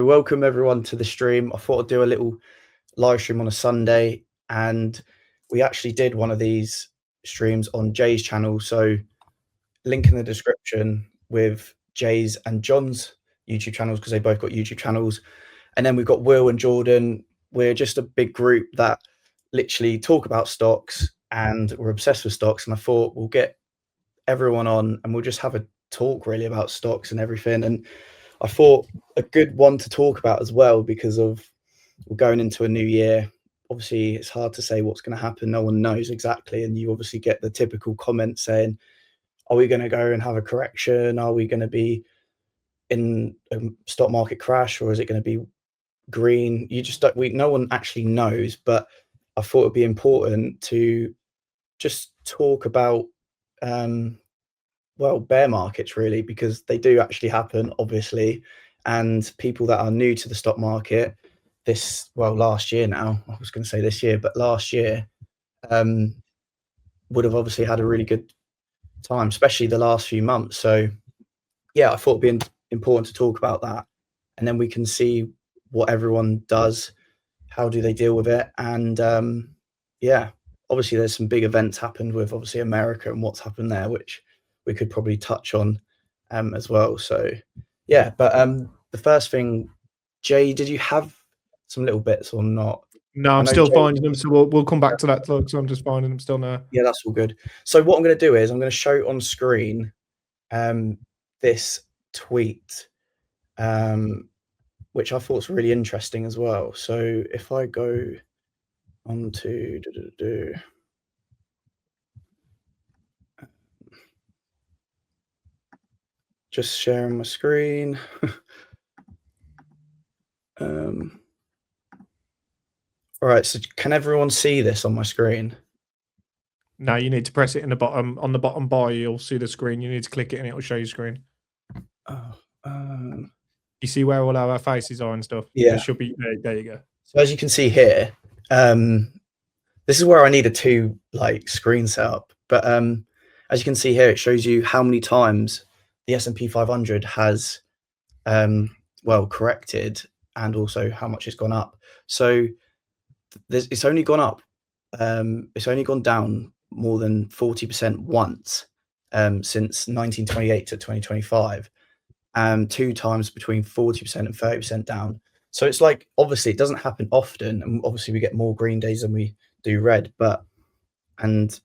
welcome everyone to the stream. I thought I'd do a little live stream on a Sunday, and we actually did one of these streams on Jay's channel. So link in the description with Jay's and John's YouTube channels, because they both got YouTube channels. And then we've got Will and Jordan. We're just a big group that literally talk about stocks, and we're obsessed with stocks. And I thought we'll get everyone on and we'll just have a talk really about stocks and everything. And I thought a good one to talk about as well, because of we're going into a new year. Obviously, it's hard to say what's going to happen. No one knows exactly. And you obviously get the typical comment saying, are we going to go and have a correction? Are we going to be in a stock market crash, or is it going to be green? You just don't, no one actually knows. But I thought it'd be important to just talk about, well, bear markets really, because they do actually happen, obviously. And people that are new to the stock market last year now, I was going to say this year, but last year, would have obviously had a really good time, especially the last few months. So yeah, I thought it'd be important to talk about that, and then we can see what everyone does, how do they deal with it. And yeah, obviously there's some big events happened with obviously America and what's happened there, which we could probably touch on as well. So yeah, but the first thing, Jay, did you have some little bits or not? No, I'm still finding them, so we'll come back to that, folks. I'm just finding them still now. Yeah, that's all good. So what I'm going to do is I'm going to show on screen this tweet, which I thought was really interesting as well. So if I go on to just sharing my screen. All right, so can everyone see this on my screen? No, you need to press it in the bottom. On the bottom bar, you'll see the screen. You need to click it and it'll show you screen. Oh, you see where all our faces are and stuff? Yeah. It should be there you go. So as you can see here, this is where I need a two screen setup. But as you can see here, it shows you how many times the S&P 500 has corrected, and also how much it's gone up. So it's only gone up. It's only gone down more than 40% once since 1928 to 2025, and two times between 40% and 30% down. So it's obviously it doesn't happen often, and obviously we get more green days than we do red, and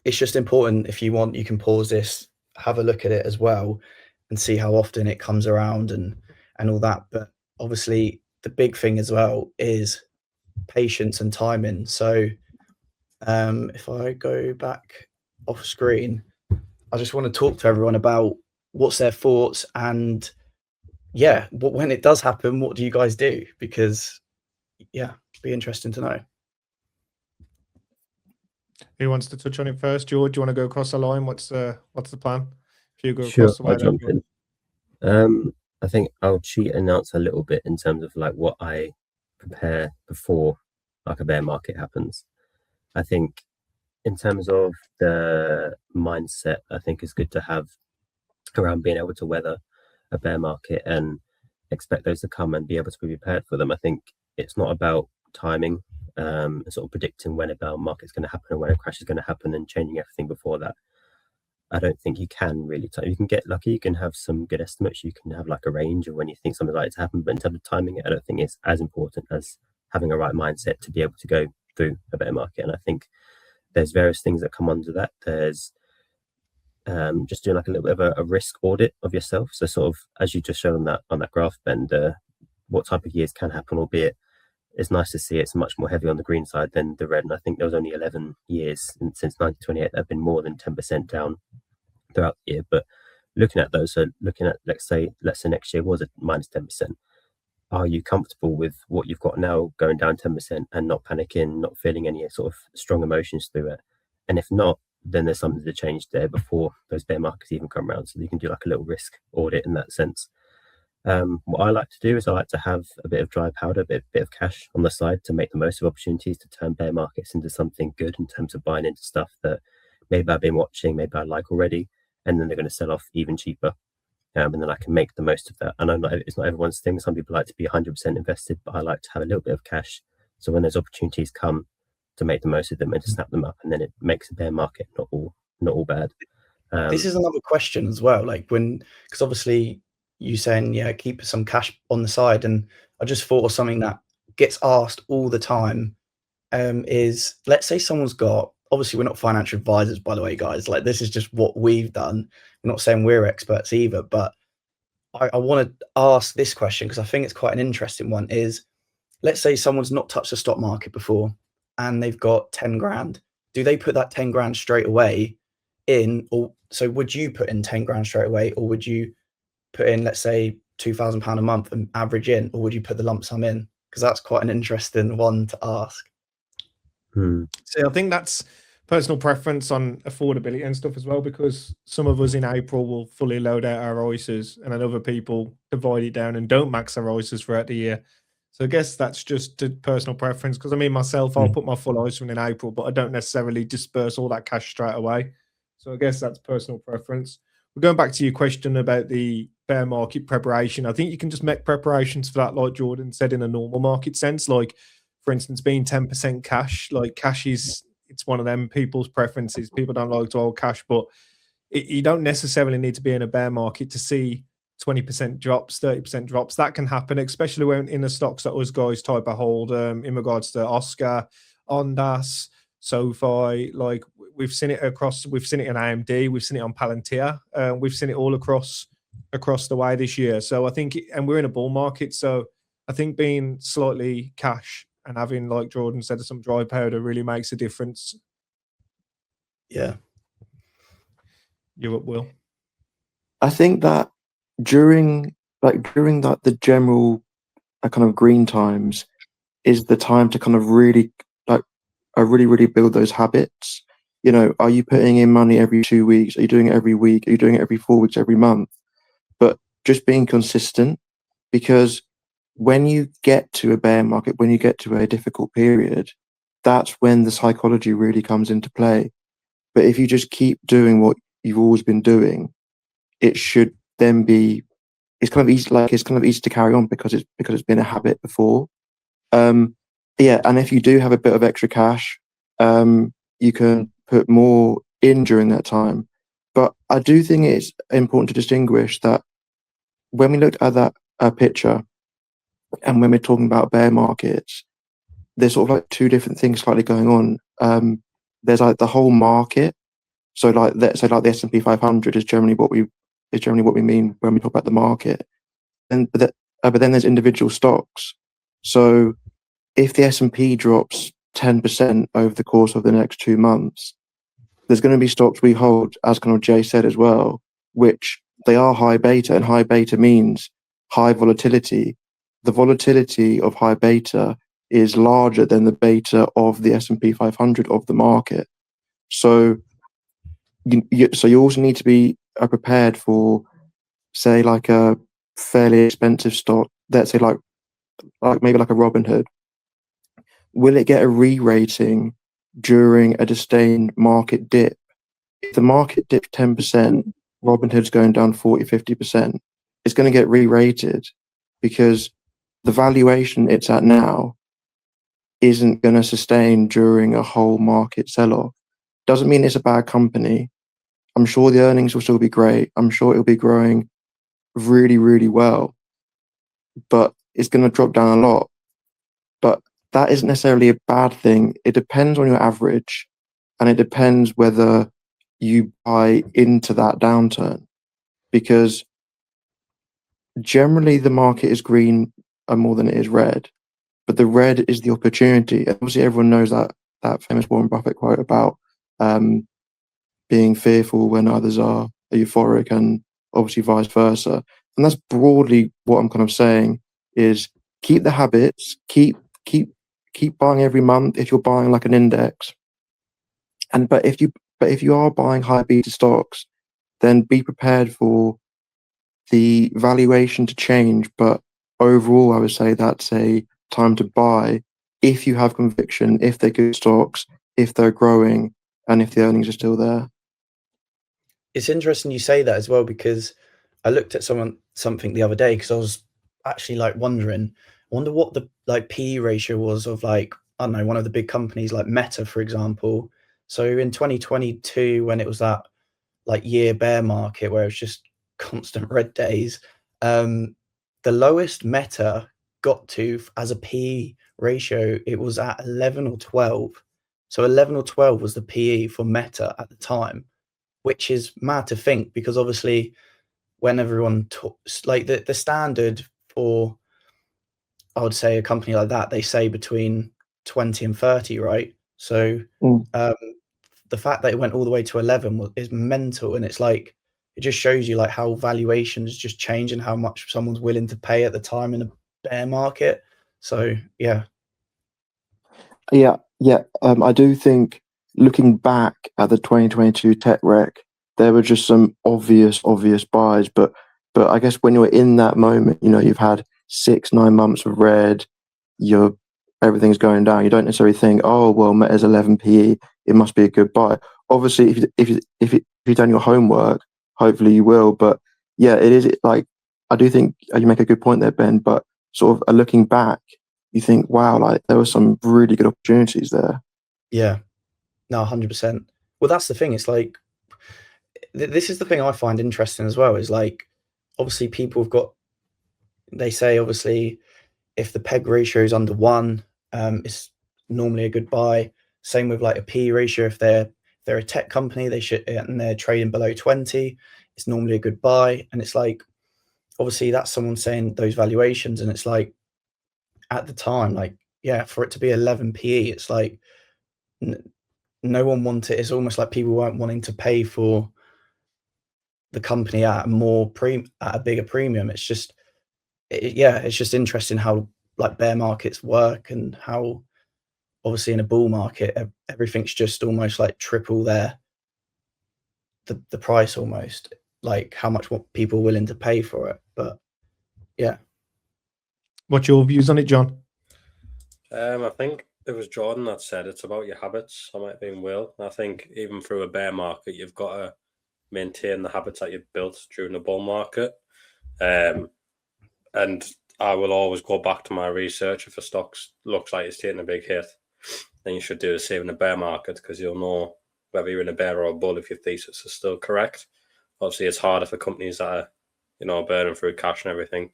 it's just important. If you want, you can pause this, have a look at it as well, and see how often it comes around and all that. But obviously the big thing as well is patience and timing. So if I go back off screen, I just want to talk to everyone about what's their thoughts, and yeah, when it does happen, what do you guys do? Because yeah, it'd be interesting to know. Who wants to touch on it first? George, do you want to go across the line? What's the plan? If you go sure, across the line, I'll jump in. I think I'll cheat and answer a little bit in terms of what I prepare before a bear market happens. I think in terms of the mindset, I think it's good to have around being able to weather a bear market and expect those to come and be able to be prepared for them. I think it's not about timing, sort of predicting when a bear market is going to happen and when a crash is going to happen and changing everything before that. I don't think you can really you can get lucky, you can have some good estimates, you can have a range of when you think something like to happen, but in terms of timing it, I don't think it's as important as having a right mindset to be able to go through a bear market. And I think there's various things that come under that. There's just doing a little bit of a risk audit of yourself. So sort of as you just showed on that graph, Ben, what type of years can happen, albeit it's nice to see it's much more heavy on the green side than the red. And I think there was only 11 years since 1928 that have been more than 10% down throughout the year. But looking at those, so looking at let's say next year was a minus 10%. Are you comfortable with what you've got now going down 10% and not panicking, not feeling any sort of strong emotions through it? And if not, then there's something to change there before those bear markets even come around. So you can do a little risk audit in that sense. What I like to do is I like to have a bit of dry powder, a bit of cash on the side to make the most of opportunities to turn bear markets into something good in terms of buying into stuff that maybe I've been watching, maybe I like already, and then they're going to sell off even cheaper. and then I can make the most of that. I know it's not everyone's thing. Some people like to be 100% invested, but I like to have a little bit of cash. So when those opportunities come, to make the most of them and to snap them up, and then it makes the bear market not all bad. This is another question as well, like because obviously you saying, yeah, keep some cash on the side, and I just thought of something that gets asked all the time, is, let's say someone's got, obviously we're not financial advisors, by the way, guys, like this is just what we've done. We're not saying we're experts either, but I want to ask this question because I think it's quite an interesting one, is let's say someone's not touched the stock market before and they've got 10 grand. Do they put that 10 grand straight away in? Or so would you put in 10 grand straight away, or would you put in, let's say, £2,000 a month and average in, or would you put the lump sum in? Because that's quite an interesting one to ask. So I think that's personal preference on affordability and stuff as well, because some of us in April will fully load out our ISAs, and then other people divide it down and don't max their ISAs throughout the year. So I guess that's just a personal preference, because I mean, myself, I'll put my full ISA in April, but I don't necessarily disperse all that cash straight away. So I guess that's personal preference. We're going back to your question about the bear market preparation. I think you can just make preparations for that, like Jordan said, in a normal market sense. Like, for instance, being 10% cash, like cash is, it's one of them people's preferences. People don't like to hold cash, but you don't necessarily need to be in a bear market to see 20% drops, 30% drops. That can happen, especially when in the stocks that us guys type of hold, in regards to Oscar, Ondas, SoFi. Like, we've seen it in AMD, we've seen it on Palantir, we've seen it all across the way this year. So I think, and we're in a bull market, so I think being slightly cash and having, like Jordan said, some dry powder really makes a difference. Yeah. You're up, Will. I think that during that the general kind of green times is the time to kind of really really build those habits. You know, are you putting in money every 2 weeks? Are you doing it every week? Are you doing it every 4 weeks, every month? But just being consistent, because when you get to a bear market, when you get to a difficult period, that's when the psychology really comes into play. But if you just keep doing what you've always been doing, it should then be, it's kind of easy to carry on because it's been a habit before. Yeah, and if you do have a bit of extra cash, you can put more in during that time. But I do think it's important to distinguish that when we looked at that picture, and when we're talking about bear markets, there's sort of like two different things slightly going on. There's like the whole market. So like the S&P 500 is generally what we mean when we talk about the market. But then there's individual stocks. So if the S&P drops 10% over the course of the next 2 months, there's going to be stocks we hold, as kind of Jay said as well, which they are high beta, and high beta means high volatility. The volatility of high beta is larger than the beta of the S&P 500 of the market. So you also need to be prepared for, say, like a fairly expensive stock, let's say like maybe like a Robinhood. Will it get a re-rating during a sustained market dip? If the market dips 10%, Robinhood's going down 40-50%. It's going to get re-rated because the valuation it's at now isn't going to sustain during a whole market sell-off. Doesn't mean it's a bad company. I'm sure the earnings will still be great. I'm sure it'll be growing really, really well, but it's going to drop down a lot. But that isn't necessarily a bad thing. It depends on your average, and it depends whether you buy into that downturn, because generally the market is green more than it is red, but the red is the opportunity. And obviously everyone knows that famous Warren Buffett quote about being fearful when others are euphoric, and obviously vice versa. And that's broadly what I'm kind of saying is keep the habits, keep buying every month if you're buying like an index. But if you are buying high beta stocks, then be prepared for the valuation to change. But overall, I would say that's a time to buy if you have conviction, if they're good stocks, if they're growing, and if the earnings are still there. It's interesting you say that as well, because I looked at something the other day because I was actually like wondering, I wonder what the like PE ratio was of like, I don't know, one of the big companies like Meta, for example. So in 2022, when it was that like year bear market where it was just constant red days, the lowest Meta got to as a PE ratio, it was at 11 or 12. So 11 or 12 was the PE for Meta at the time, which is mad to think because obviously when everyone talks, like the standard for, I would say a company like that, they say between 20 and 30, right? So the fact that it went all the way to 11 is mental, and it's like it just shows you like how valuations just change and how much someone's willing to pay at the time in a bear market. So yeah. I do think looking back at the 2022 tech wreck, there were just some obvious buys, but I guess when you're in that moment, you know, you've had 6-9 months of red, everything's going down. You don't necessarily think, oh well, Meta's 11 PE, it must be a good buy. Obviously, if you've done your homework, hopefully you will. But yeah, it is like I do think you make a good point there, Ben. But sort of looking back, you think, wow, like there were some really good opportunities there. Yeah, no, 100%. Well, that's the thing. It's like this is the thing I find interesting as well. Is like obviously people have got. They say obviously if the PEG ratio is under 1, it's normally a good buy. Same with like a PE ratio. If they're a tech company, they should, and they're trading below 20, it's normally a good buy. And it's like, obviously that's someone saying those valuations, and it's like at the time, like, yeah, for it to be 11 PE, it's like no one wanted. It's almost like people weren't wanting to pay for the company at a bigger premium. It's just, it's just interesting how like bear markets work and how obviously in a bull market everything's just almost like triple the price, almost like how much what people are willing to pay for it. But yeah, what's your views on it, John? I think it was Jordan that said it's about your habits. I might have been Will. I think even through a bear market, you've got to maintain the habits that you've built during the bull market. And I will always go back to my research. If a stock looks like it's taking a big hit, then you should do the same in a bear market, because you'll know whether you're in a bear or a bull if your thesis is still correct. Obviously, it's harder for companies that are, you know, burning through cash and everything.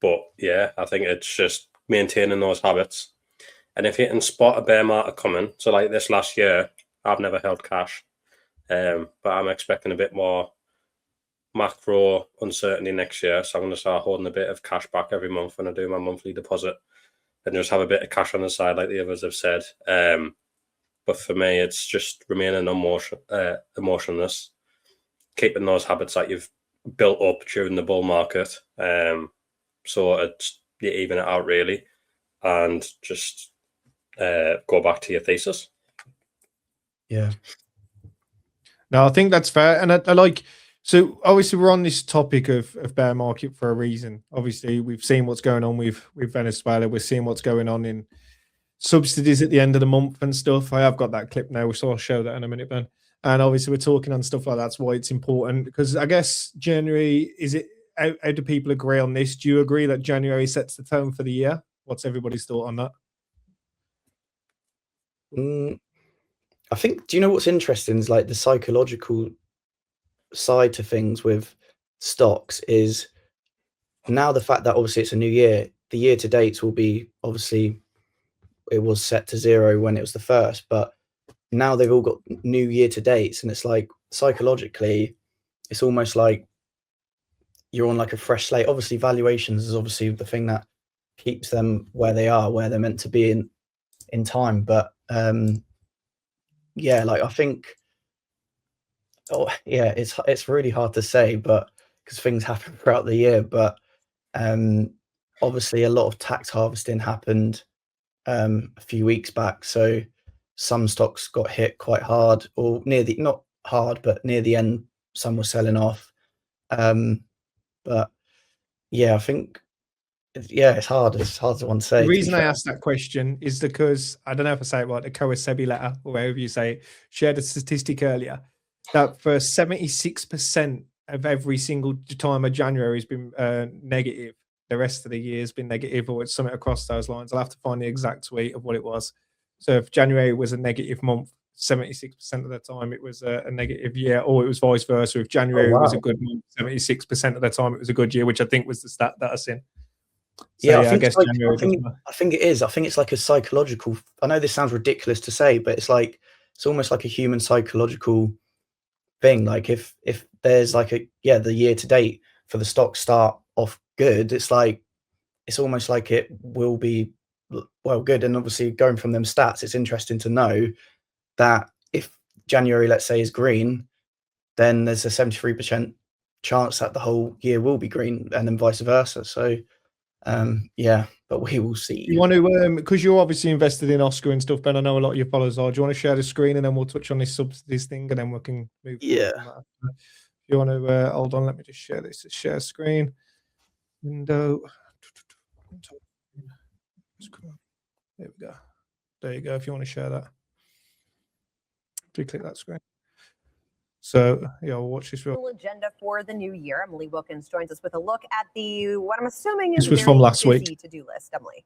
But yeah, I think it's just maintaining those habits. And if you can spot a bear market coming, so like this last year, I've never held cash, but I'm expecting a bit more macro uncertainty next year. So I'm going to start holding a bit of cash back every month when I do my monthly deposit, and just have a bit of cash on the side, like the others have said. But for me, it's just remaining emotionless, keeping those habits that you've built up during the bull market. So you even it out really, and just go back to your thesis. Yeah. No, I think that's fair. And I like, so obviously we're on this topic of bear market for a reason. Obviously we've seen what's going on with Venezuela. We're seeing what's going on in subsidies at the end of the month and stuff. I have got that clip now, so I'll show that in a minute, Ben. And obviously we're talking on stuff like that's why it's important, because I guess January, how do people agree on this? Do you agree that January sets the tone for the year? What's everybody's thought on that? I think, do you know what's interesting is like the psychological side to things with stocks is now the fact that obviously it's a new year, the year to dates will be, obviously it was set to 0 when it was the first, but now they've all got new year to dates, and it's like psychologically it's almost like you're on like a fresh slate. Obviously valuations is obviously the thing that keeps them where they are, where they're meant to be in time. But yeah, like I think, it's really hard to say, but because things happen throughout the year. But obviously a lot of tax harvesting happened a few weeks back, so some stocks got hit quite hard, or not hard, but near the end some were selling off. But yeah, I think it's hard to want to say. The reason I asked that question is because, I don't know if I say it right, the Kowasebi letter, or however you say it, shared a statistic earlier. that for 76% of every single time of January has been negative. The rest of the year has been negative, or it's something across those lines. I'll have to find the exact tweet of what it was. So if January was a negative month, 76% of the time it was a negative year, or it was vice versa. If January was a good month, 76% of the time it was a good year, which I think was the stat that I seen. So, Yeah, I guess like, January I think it is. I think it's like a psychological. I know this sounds ridiculous to say, but it's almost like a human psychological thing. Like if there's like the year to date for the stock start off good, it's almost like it will be good. And obviously going from them stats, it's interesting to know that if January, let's say, is green, then there's a 73% chance that the whole year will be green, and then vice versa. So but we will see. You want to, because you're obviously invested in Oscar and stuff, Ben, I know a lot of your followers are. Do you want to share the screen and then we'll touch on this subsidies thing and then we can move on that? If you want to, hold on, let me just share this. Share screen. Window. There we go. There you go, if you want to share that. Do you click that screen? So, we'll watch this real. Agenda for the new year. Emily Wilkins joins us with a look at what I'm assuming This is was a from very last week. busy to-do list. Emily.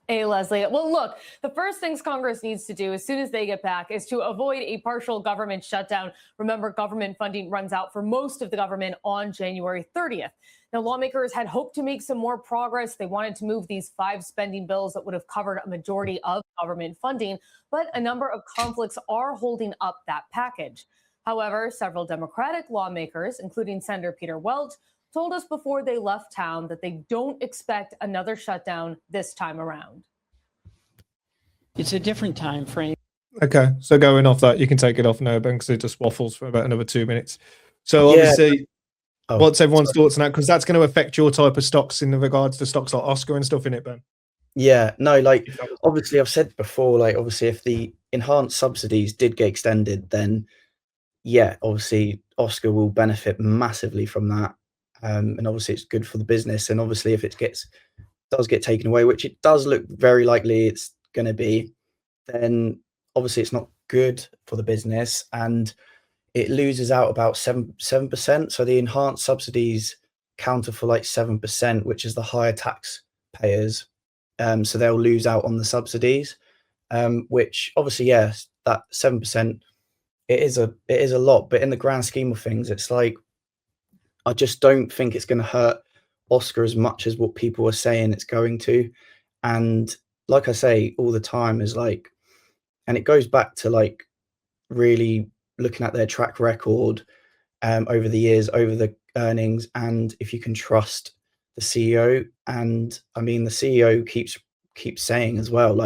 Hey, Leslie. Well, look, the first things Congress needs to do as soon as they get back is to avoid a partial government shutdown. Remember, government funding runs out for most of the government on January 30th. Now, lawmakers had hoped to make some more progress. They wanted to move these 5 spending bills that would have covered a majority of government funding, but a number of conflicts are holding up that package. However, several Democratic lawmakers, including Senator Peter Welch, told us before they left town that they don't expect another shutdown this time around. It's a different time frame. Okay, so going off that, you can take it off now, Ben, because it just waffles for about another 2 minutes. So obviously, what's everyone's thoughts on that? Because that's going to affect your type of stocks in regards to stocks like Oscar and stuff in it, Ben. Yeah, no, obviously I've said before, obviously if the enhanced subsidies did get extended, then obviously Oscar will benefit massively from that. And obviously it's good for the business. And obviously if it does get taken away, which it does look very likely it's going to be, then obviously it's not good for the business and it loses out about 7%. So the enhanced subsidies counter for 7%, which is the higher taxpayers. So they'll lose out on the subsidies, which obviously, yes, that 7%, it is a lot, but in the grand scheme of things, it's I just don't think it's going to hurt Oscar as much as what people are saying it's going to. And like I say all the time is and it goes back to really looking at their track record over the years, over the earnings, and if you can trust the CEO. And I mean, the CEO keeps saying as well,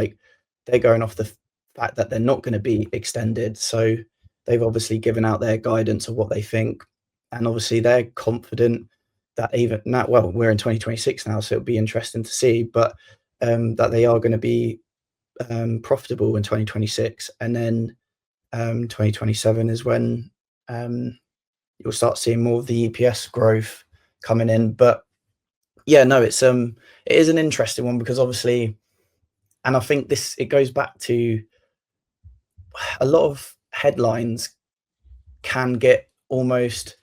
they're going off the fact that they're not going to be extended. So they've obviously given out their guidance of what they think. And obviously they're confident that even now, well, we're in 2026 now, so it'll be interesting to see, but that they are going to be profitable in 2026. And then 2027 is when you'll start seeing more of the EPS growth coming in. But it is an interesting one because obviously, and I think it goes back to a lot of headlines can get almost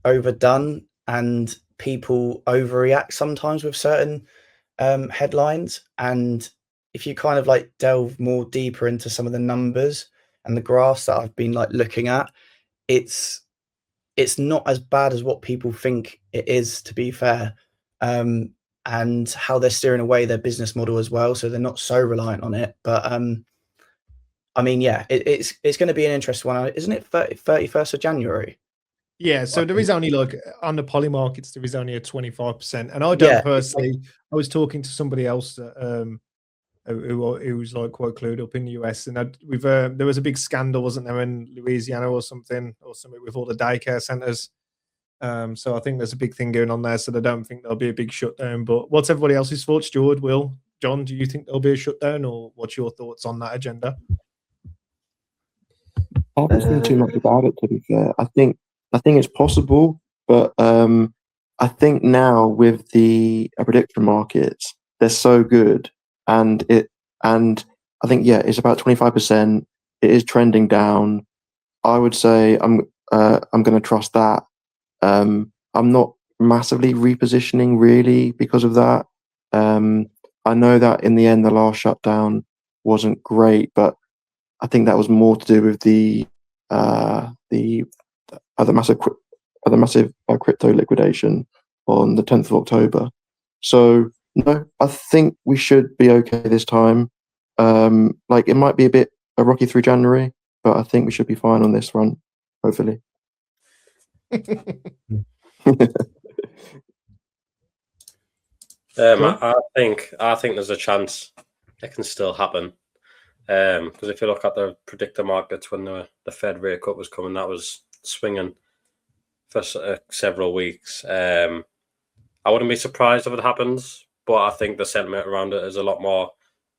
overdone and people overreact sometimes with certain headlines. And if you kind of delve more deeper into some of the numbers and the graphs that I've been looking at, it's not as bad as what people think it is, to be fair. And how they're steering away their business model as well, so they're not so reliant on it. But I mean, it's going to be an interesting one, isn't it? 31st of January. Yeah, so there is only on the poly markets, there is only a 25%. And I don't personally, I was talking to somebody else who was quite clued up in the US, and there was a big scandal, wasn't there, in Louisiana or something with all the daycare centers. So I think there's a big thing going on there. So I don't think there'll be a big shutdown. But what's everybody else's thoughts? George, Will, John, do you think there'll be a shutdown, or what's your thoughts on that agenda? I haven't seen too much about it, to be fair. I think it's possible, but I think now with the prediction markets, they're so good, and I think it's about 25%. It is trending down. I would say I'm going to trust that. I'm not massively repositioning really because of that. I know that in the end the last shutdown wasn't great, but I think that was more to do with the other massive crypto liquidation on the 10th of October. So no, I think we should be okay this time. Like it might be a bit a rocky through January, but I think we should be fine on this run, hopefully. I think there's a chance it can still happen. Because if you look at the predictor markets when the Fed rate cut was coming, that was swinging for several weeks. I wouldn't be surprised if it happens, but I think the sentiment around it is a lot more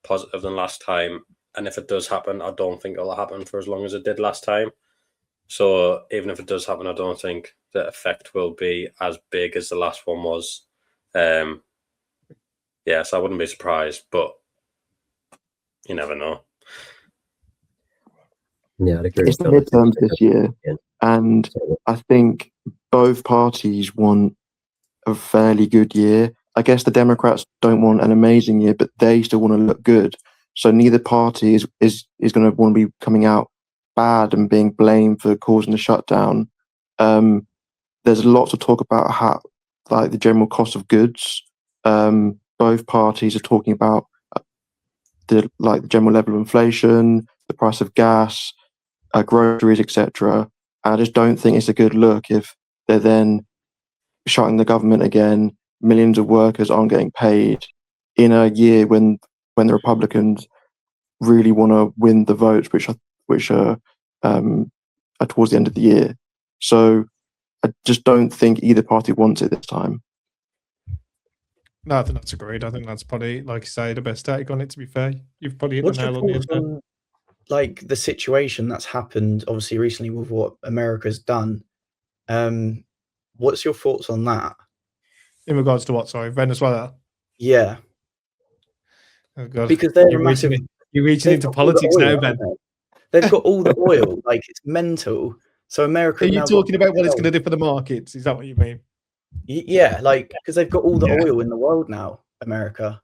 positive than last time. And if it does happen, I don't think it'll happen for as long as it did last time. So even if it does happen, I don't think the effect will be as big as the last one was. Yes, I wouldn't be surprised, but you never know. Yeah, I'd agree. It's the midterms this year, and I think both parties want a fairly good year. I guess the Democrats don't want an amazing year, but they still want to look good. So neither party is going to want to be coming out bad and being blamed for causing the shutdown. There's lots of talk about how, like, the general cost of goods. Both parties are talking about the general level of inflation, the price of gas, groceries, etc. I just don't think it's a good look if they're then shutting the government again. Millions of workers aren't getting paid in a year when the Republicans really want to win the votes, which are towards the end of the year. So I just don't think either party wants it this time. No, I think that's agreed. I think that's probably, like you say, the best take on it, to be fair. You've probably hit What's the your nail on the thoughts head. on, like, the situation that's happened, obviously, recently with what America's done? What's your thoughts on that? In regards to what, sorry, Venezuela? Yeah. Oh, God. Because they're You're a massive... reaching into politics now, Ben. They've got all the oil. Like, it's mental. So America... Are you talking about what it's going to do for the markets? Is that what you mean? Yeah, like, because they've got all the oil in the world now, America.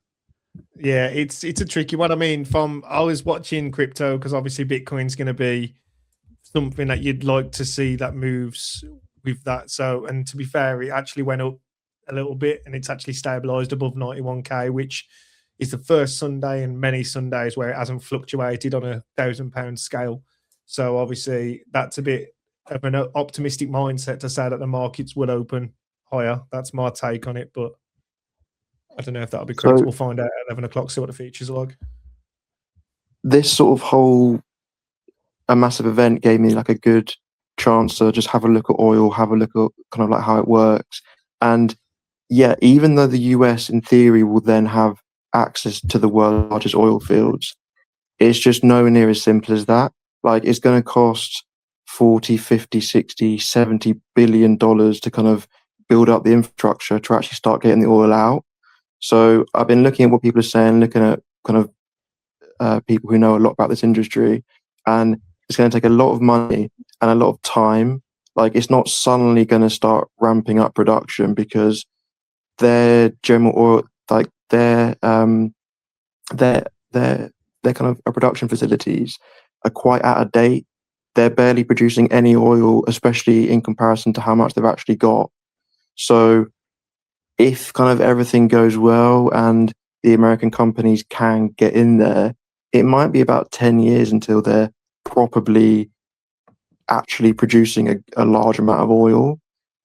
Yeah, it's a tricky one. I mean, I was watching crypto because obviously Bitcoin's going to be something that you'd like to see that moves with that. So, and to be fair, it actually went up a little bit and it's actually stabilized above 91k, which is the first Sunday in many Sundays where it hasn't fluctuated on £1,000 scale. So obviously that's a bit of an optimistic mindset to say that the markets will open higher. That's my take on it, but I don't know if that'll be correct. We'll find out at 11 o'clock, see what the features are like. This sort of a massive event gave me like a good chance to just have a look at oil, have a look at kind of like how it works. And yeah, even though the US in theory will then have access to the world's largest oil fields, it's just nowhere near as simple as that. Like, it's going to cost 40, 50, 60, 70 billion dollars to kind of build up the infrastructure to actually start getting the oil out. So I've been looking at what people are saying, looking at kind of people who know a lot about this industry, and it's going to take a lot of money and a lot of time. Like, it's not suddenly going to start ramping up production because their general oil, like their kind of production facilities are quite out of date. They're barely producing any oil, especially in comparison to how much they've actually got. So if kind of everything goes well and the American companies can get in there, it might be about 10 years until they're probably actually producing a large amount of oil.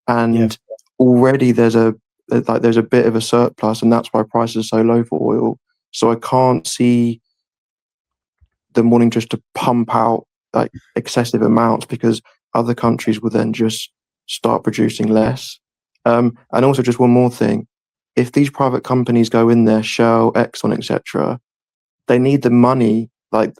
And already there's a bit of a surplus, and that's why prices are so low for oil. So I can't see them wanting just to pump out like excessive amounts because other countries will then just start producing less. And also, just one more thing: if these private companies go in there, Shell, Exxon, etc., they need the money. Like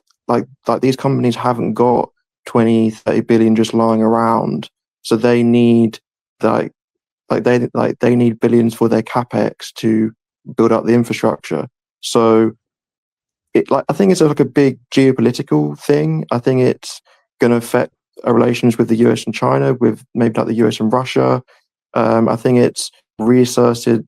these companies haven't got 20, 30 billion just lying around, so they need they need billions for their capex to build up the infrastructure. So I think it's like a big geopolitical thing. I think it's going to affect relations with the US and China, with maybe like the US and Russia. I think it's reasserted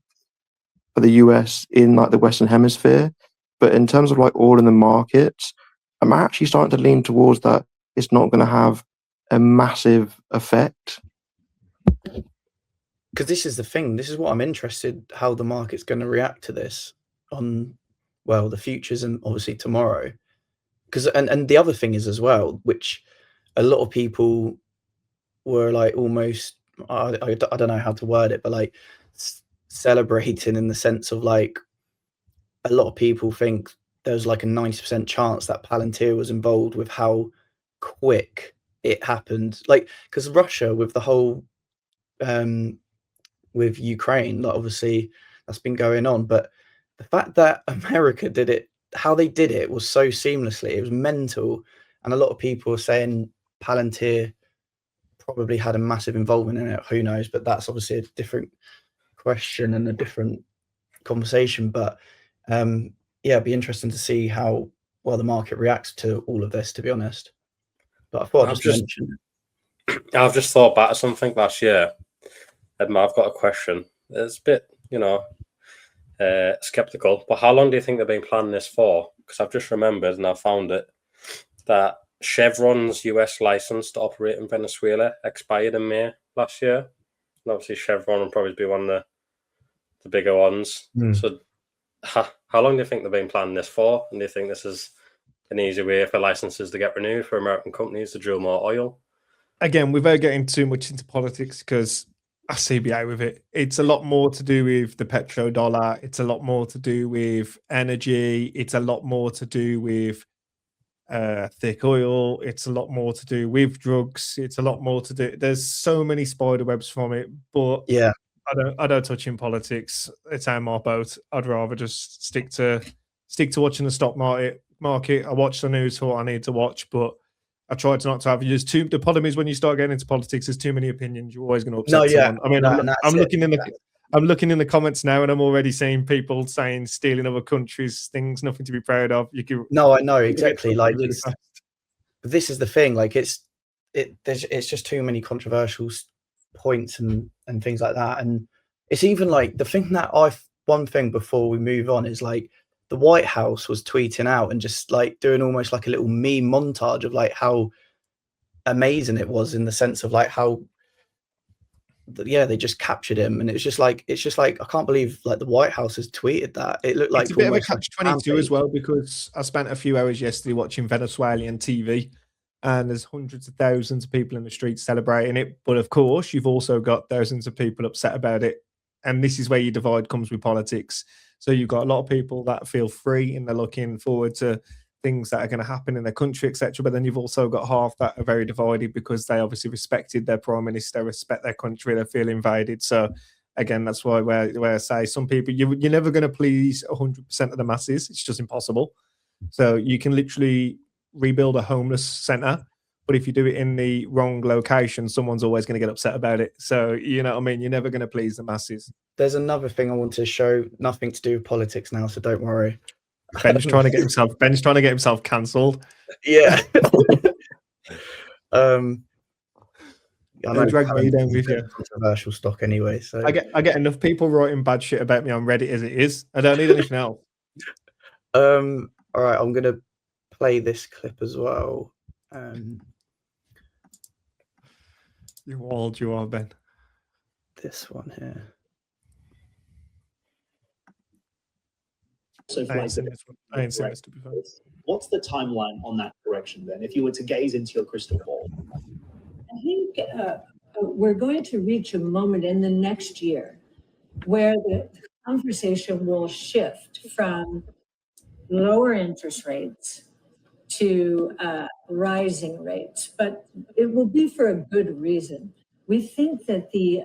for the US in like the Western Hemisphere. But in terms of like all in the markets, I'm actually starting to lean towards that it's not going to have a massive effect. Because this is the thing. This is what I'm interested how the market's going to react to this on, well, the futures and obviously tomorrow. Because and the other thing is as well, which a lot of people were like almost I don't know how to word it, but like celebrating in the sense of like a lot of people think there's like a 90% chance that Palantir was involved with how quick it happened. Like, because Russia with the whole with Ukraine, like obviously that's been going on, but the fact that America did it, how they did it was so seamlessly, it was mental. And a lot of people are saying Palantir probably had a massive involvement in it. Who knows? But that's obviously a different question and a different conversation. But yeah, it'd be interesting to see how well the market reacts to all of this, to be honest. But I thought I'd just mention it. I've just thought back to something last year, and I've got a question. It's a bit, skeptical, but how long do you think they've been planning this for? Because I've just remembered, and I found it, that Chevron's US license to operate in Venezuela expired in May last year. And obviously Chevron will probably be one of the bigger ones. So how long do you think they've been planning this for? And do you think this is an easy way for licenses to get renewed for American companies to drill more oil? Again, without getting too much into politics, because I CBA with it, it's a lot more to do with the petrodollar. It's a lot more to do with energy. It's a lot more to do with thick oil. It's a lot more to do with drugs. It's a lot more to do. There's so many spider webs from it, but yeah, I don't touch in politics. It's on my boat. I'd rather just stick to watching the stock market. I watch the news for what I need to watch, but I try to not to have. The problem is when you start getting into politics, there's too many opinions. You're always going to upset someone. I mean, I'm looking in the I'm looking in the comments now, and I'm already seeing people saying stealing other countries, things nothing to be proud of. No, I know exactly. Like, but this is the thing. Like, it's just too many controversial points and things like that. And it's even like the thing that one thing before we move on is like the White House was tweeting out and just like doing almost like a little meme montage of like how amazing it was in the sense of like how. Yeah, they just captured him, and it's just like I can't believe like the White House has tweeted that. It looked like it's a bit of a catch-22 as well, because I spent a few hours yesterday watching Venezuelan TV, and there's hundreds of thousands of people in the streets celebrating it. But of course, you've also got thousands of people upset about it, and this is where your divide comes with politics. So you've got a lot of people that feel free and they're looking forward to things that are going to happen in their country, etc. But then you've also got half that are very divided because they obviously respected their prime minister, respect their country, they feel invaded. So again, that's why where I say some people, you're never going to please 100% of the masses. It's just impossible. So you can literally rebuild a homeless center, but if you do it in the wrong location, someone's always going to get upset about it. So, you know what I mean? You're never going to please the masses. There's another thing I want to show, nothing to do with politics now, so don't worry. Ben's trying to get himself cancelled. Yeah. I know, drag me down with you. Controversial stock anyway. So I get enough people writing bad shit about me on Reddit as it is. I don't need anything else. All right, I'm gonna play this clip as well. You old you are, Ben. This one here. So I ain't seen this to be fair. What's the timeline on that correction then? If you were to gaze into your crystal ball, I think we're going to reach a moment in the next year where the conversation will shift from lower interest rates to rising rates, but it will be for a good reason. We think that the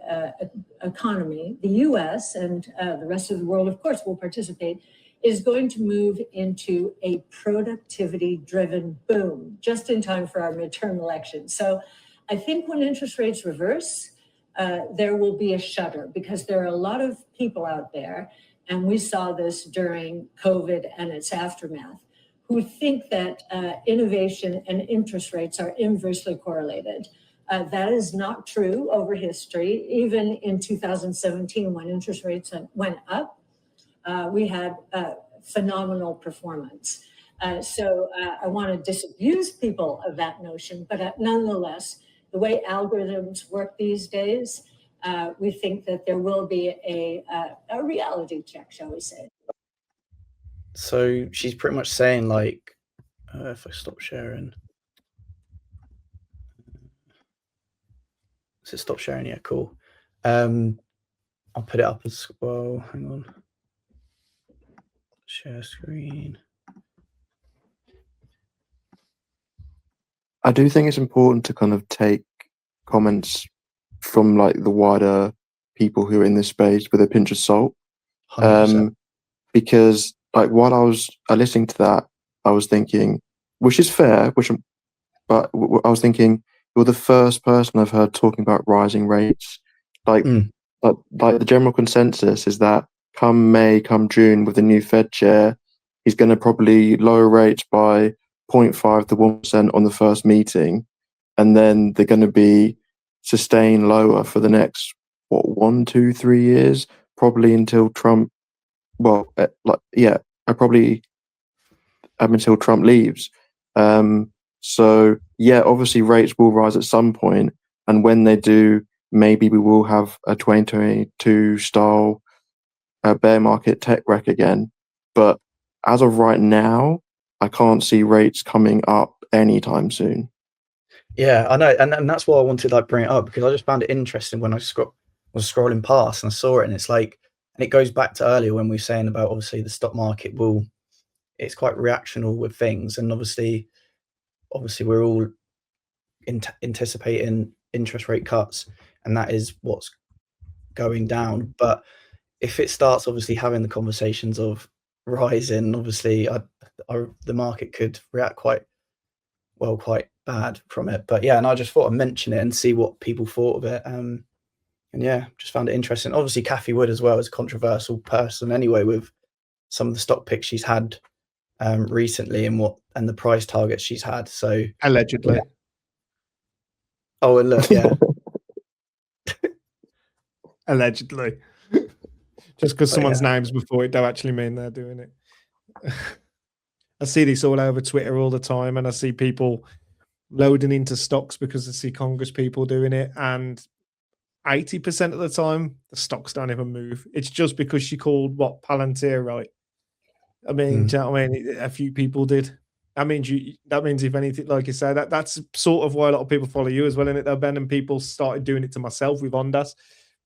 economy, the US and the rest of the world, of course, will participate, is going to move into a productivity-driven boom, just in time for our midterm elections. So I think when interest rates reverse, there will be a shudder because there are a lot of people out there, and we saw this during COVID and its aftermath, who think that innovation and interest rates are inversely correlated. That is not true over history. Even in 2017, when interest rates went up, we had phenomenal performance. So I want to disabuse people of that notion, but nonetheless, the way algorithms work these days, we think that there will be a reality check, shall we say. So she's pretty much saying, like, if I stop sharing. Does it stop sharing? Yeah, cool. I'll put it up as well. Hang on. Share screen. I do think it's important to kind of take comments from like the wider people who are in this space with a pinch of salt. 100%. Because like while I was listening to that, I was thinking, which is fair, but I was thinking, you're the first person I've heard talking about rising rates. Like the general consensus is that come May, come June, with the new Fed chair, he's going to probably lower rates by 0.5 to 1% on the first meeting, and then they're going to be sustained lower for the next 1, 2, 3 years, probably until Trump. Well, probably until Trump leaves. So yeah, obviously rates will rise at some point, and when they do, maybe we will have a 2022 style bear market tech wreck again. But as of right now, I can't see rates coming up anytime soon. Yeah, I know, and that's why I wanted to like bring it up, because I just found it interesting when I was scrolling past and I saw it, and it's like, and it goes back to earlier when we were saying about obviously the stock market it's quite reactional with things, and obviously we're all anticipating interest rate cuts, and that is what's going down. But if it starts obviously having the conversations of rising, obviously the market could react quite bad from it. But yeah, and I just thought I'd mention it and see what people thought of it. And yeah, just found it interesting. Obviously, Cathie Wood as well is a controversial person anyway, with some of the stock picks she's had recently and the price targets she's had. So allegedly. Yeah. Oh, and look, yeah. Allegedly. Just because someone's name's before it don't actually mean they're doing it. I see this all over Twitter all the time, and I see people loading into stocks because I see Congress people doing it, and 80% of the time the stocks don't even move. It's just because she called Palantir right. I mean, do you know what I mean? A few people did. That means if anything, like you say, that's sort of why a lot of people follow you as well, isn't it, though, Ben? And people started doing it to myself with Ondas.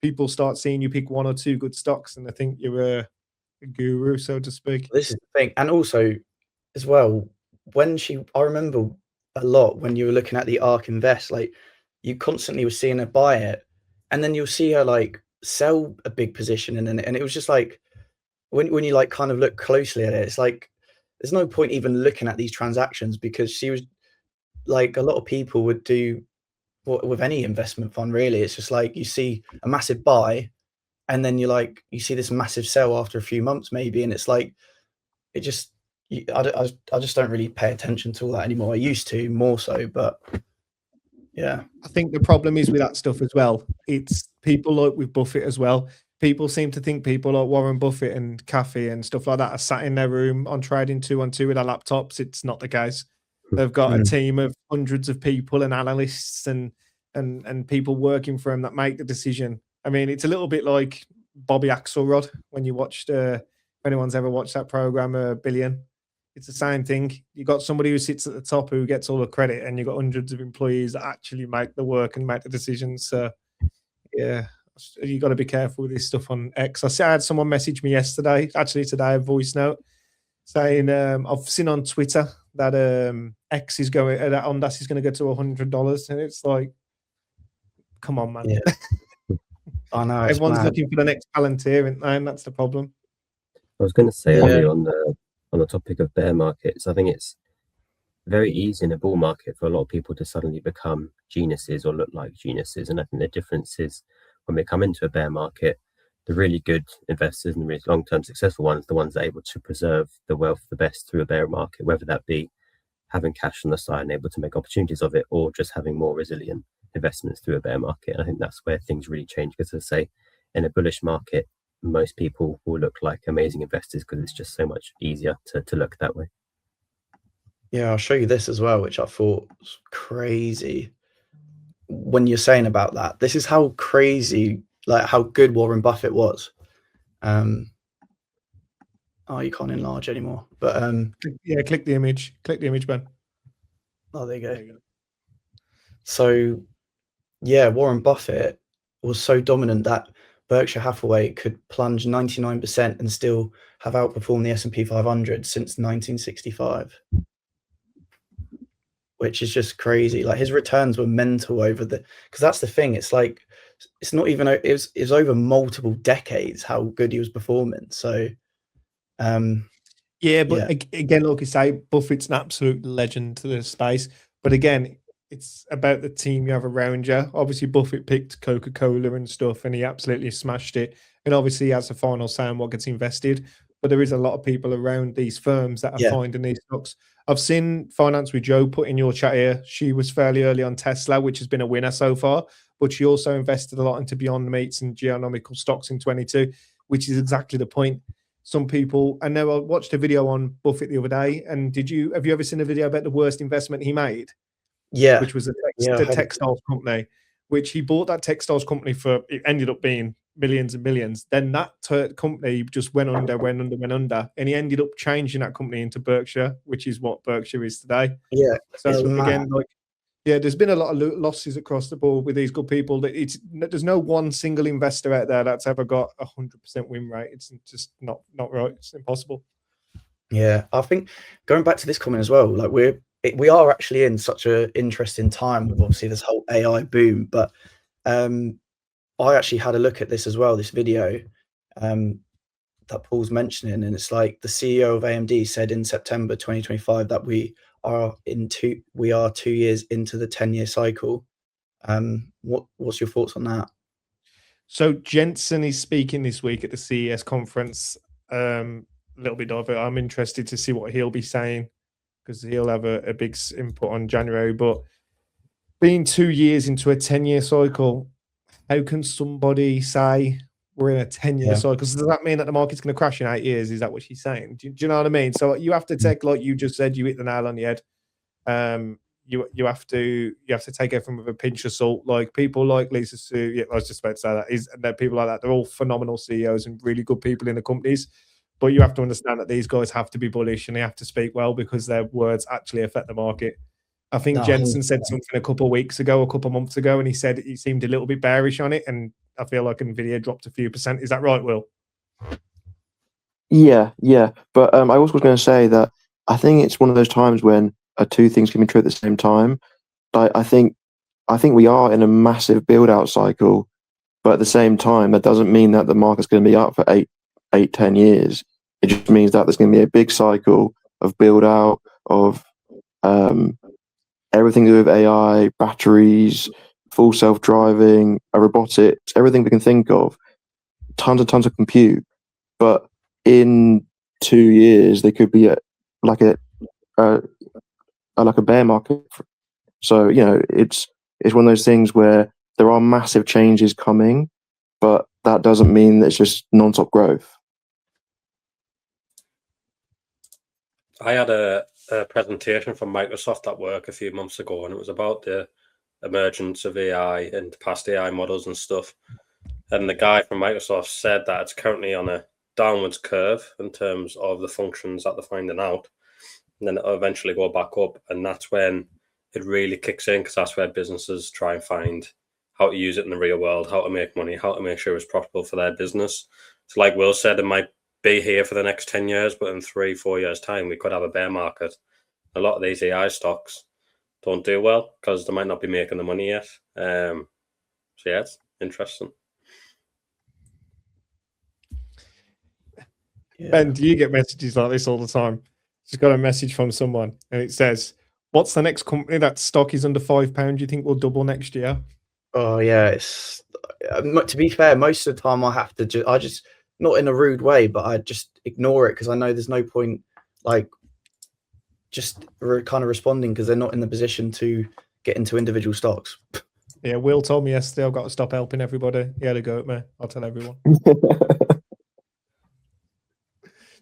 People start seeing you pick 1 or 2 good stocks, and I think you're a guru, so to speak. This is the thing, and also as well, I remember a lot when you were looking at the ARK Invest, like you constantly were seeing her buy it, and then you'll see her like sell a big position in it, and it was just like when you like kind of look closely at it, it's like there's no point even looking at these transactions, because she was like, a lot of people would do with any investment fund really. It's just like you see a massive buy, and then you see this massive sell after a few months maybe, and it's like I just don't really pay attention to all that anymore. I used to more so, but yeah. I think the problem is with that stuff as well. It's people like with Buffett as well. People seem to think people like Warren Buffett and Cathie and stuff like that are sat in their room on trading 2-on-2 with their laptops. It's not the case. They've got a team of hundreds of people and analysts and people working for them that make the decision. I mean, it's a little bit like Bobby Axelrod when you watched, if anyone's ever watched that program, Billion. It's the same thing. You got somebody who sits at the top who gets all the credit, and you've got hundreds of employees that actually make the work and make the decisions. So, yeah, you got to be careful with this stuff on X. I had someone message me yesterday, actually today, a voice note saying, I've seen on Twitter that X is going, that Ondas is going to go to $100, and it's like, come on, man. Yeah. I know. Everyone's looking for the next Palantir, and that's the problem. I was going to say earlier on the topic of bear markets, I think it's very easy in a bull market for a lot of people to suddenly become geniuses or look like geniuses. And I think the difference is when we come into a bear market, the really good investors and the really long-term successful ones, the ones that are able to preserve the wealth the best through a bear market, whether that be having cash on the side and able to make opportunities of it, or just having more resilient investments through a bear market. And I think that's where things really change, because as I say, in a bullish market, most people will look like amazing investors because it's just so much easier to look that way. Yeah, I'll show you this as well, which I thought was crazy. When you're saying about that, this is how crazy, like how good Warren Buffett was. Oh, you can't enlarge anymore, but yeah, click the image, Ben. Oh, there you go. There you go. So yeah, Warren Buffett was so dominant that Berkshire Hathaway could plunge 99% and still have outperformed the S&P 500 since 1965, which is just crazy. Like his returns were mental over because that's the thing. It's like, it's not even, it was over multiple decades how good he was performing. So, yeah, but again, like you say, Buffett's an absolute legend to the space. But again, it's about the team you have around you. Obviously, Buffett picked Coca-Cola and stuff, and he absolutely smashed it. And obviously, he has the final say on what gets invested. But there is a lot of people around these firms that are finding these stocks. I've seen Finance with Joe put in your chat here. She was fairly early on Tesla, which has been a winner so far. But she also invested a lot into Beyond Meats and geonomical stocks in 22, which is exactly the point. Some people, I know I watched a video on Buffett the other day, and have you ever seen a video about the worst investment he made? Yeah. Which was the textiles company, which he bought that textiles company for, it ended up being millions and millions. Then that company just went under, and he ended up changing that company into Berkshire, which is what Berkshire is today. Yeah. So again, there's been a lot of losses across the board with these good people. There's no one single investor out there that's ever got 100% win rate. It's just not right. It's impossible. Yeah, I think going back to this comment as well, like we are actually in such an interesting time with obviously this whole AI boom. But I actually had a look at this as well, this video that Paul's mentioning, and it's like the CEO of AMD said in September 2025 that we are 2 years into the 10-year cycle. What's your thoughts on that? So Jensen is speaking this week at the CES conference. A little bit of it. I'm interested to see what he'll be saying, because he'll have a big input on January. But being 2 years into a 10-year cycle, how can somebody say we're in a 10-year cycle? Does that mean that the market's going to crash in 8 years? Is that what she's saying? Do you know what I mean? So you have to take, like you just said, you hit the nail on the head. You have to take everything with a pinch of salt. Like people like Lisa Su, I was just about to say that people like that, they're all phenomenal CEOs and really good people in the companies. But you have to understand that these guys have to be bullish and they have to speak well, because their words actually affect the market. I think Jensen said something a couple of months ago, and he said he seemed a little bit bearish on it, and I feel like Nvidia dropped a few percent. Is that right, Will? Yeah. But I also was going to say that I think it's one of those times when two things can be true at the same time. I think we are in a massive build-out cycle, but at the same time, that doesn't mean that the market's going to be up for 10 years. It just means that there's going to be a big cycle of build-out of everything to do with AI, batteries, full self-driving, robotics, everything we can think of, tons of compute. But in 2 years, they could be like a bear market. So it's one of those things where there are massive changes coming, but that doesn't mean that it's just non-stop growth. I had a presentation from Microsoft at work a few months ago, and it was about the emergence of AI and past AI models and stuff. And the guy from Microsoft said that it's currently on a downwards curve in terms of the functions that they're finding out, and then it'll eventually go back up. And that's when it really kicks in, because that's where businesses try and find how to use it in the real world, how to make money, how to make sure it's profitable for their business. So like Will said, it might be here for the next 10 years, but in 3-4 years' time, we could have a bear market. A lot of these AI stocks don't do well because they might not be making the money yet. So yeah, it's interesting. Ben, do you get messages like this all the time? Just got a message from someone, and it says, "What's the next company that stock is under £5? You think will double next year?" Oh yeah, To be fair, most of the time I have to I just, not in a rude way, but I just ignore it because I know there's no point like just kind of responding because they're not in the position to get into individual stocks. Yeah, Will told me yesterday I've got to stop helping everybody. He had a go at me. I'll tell everyone.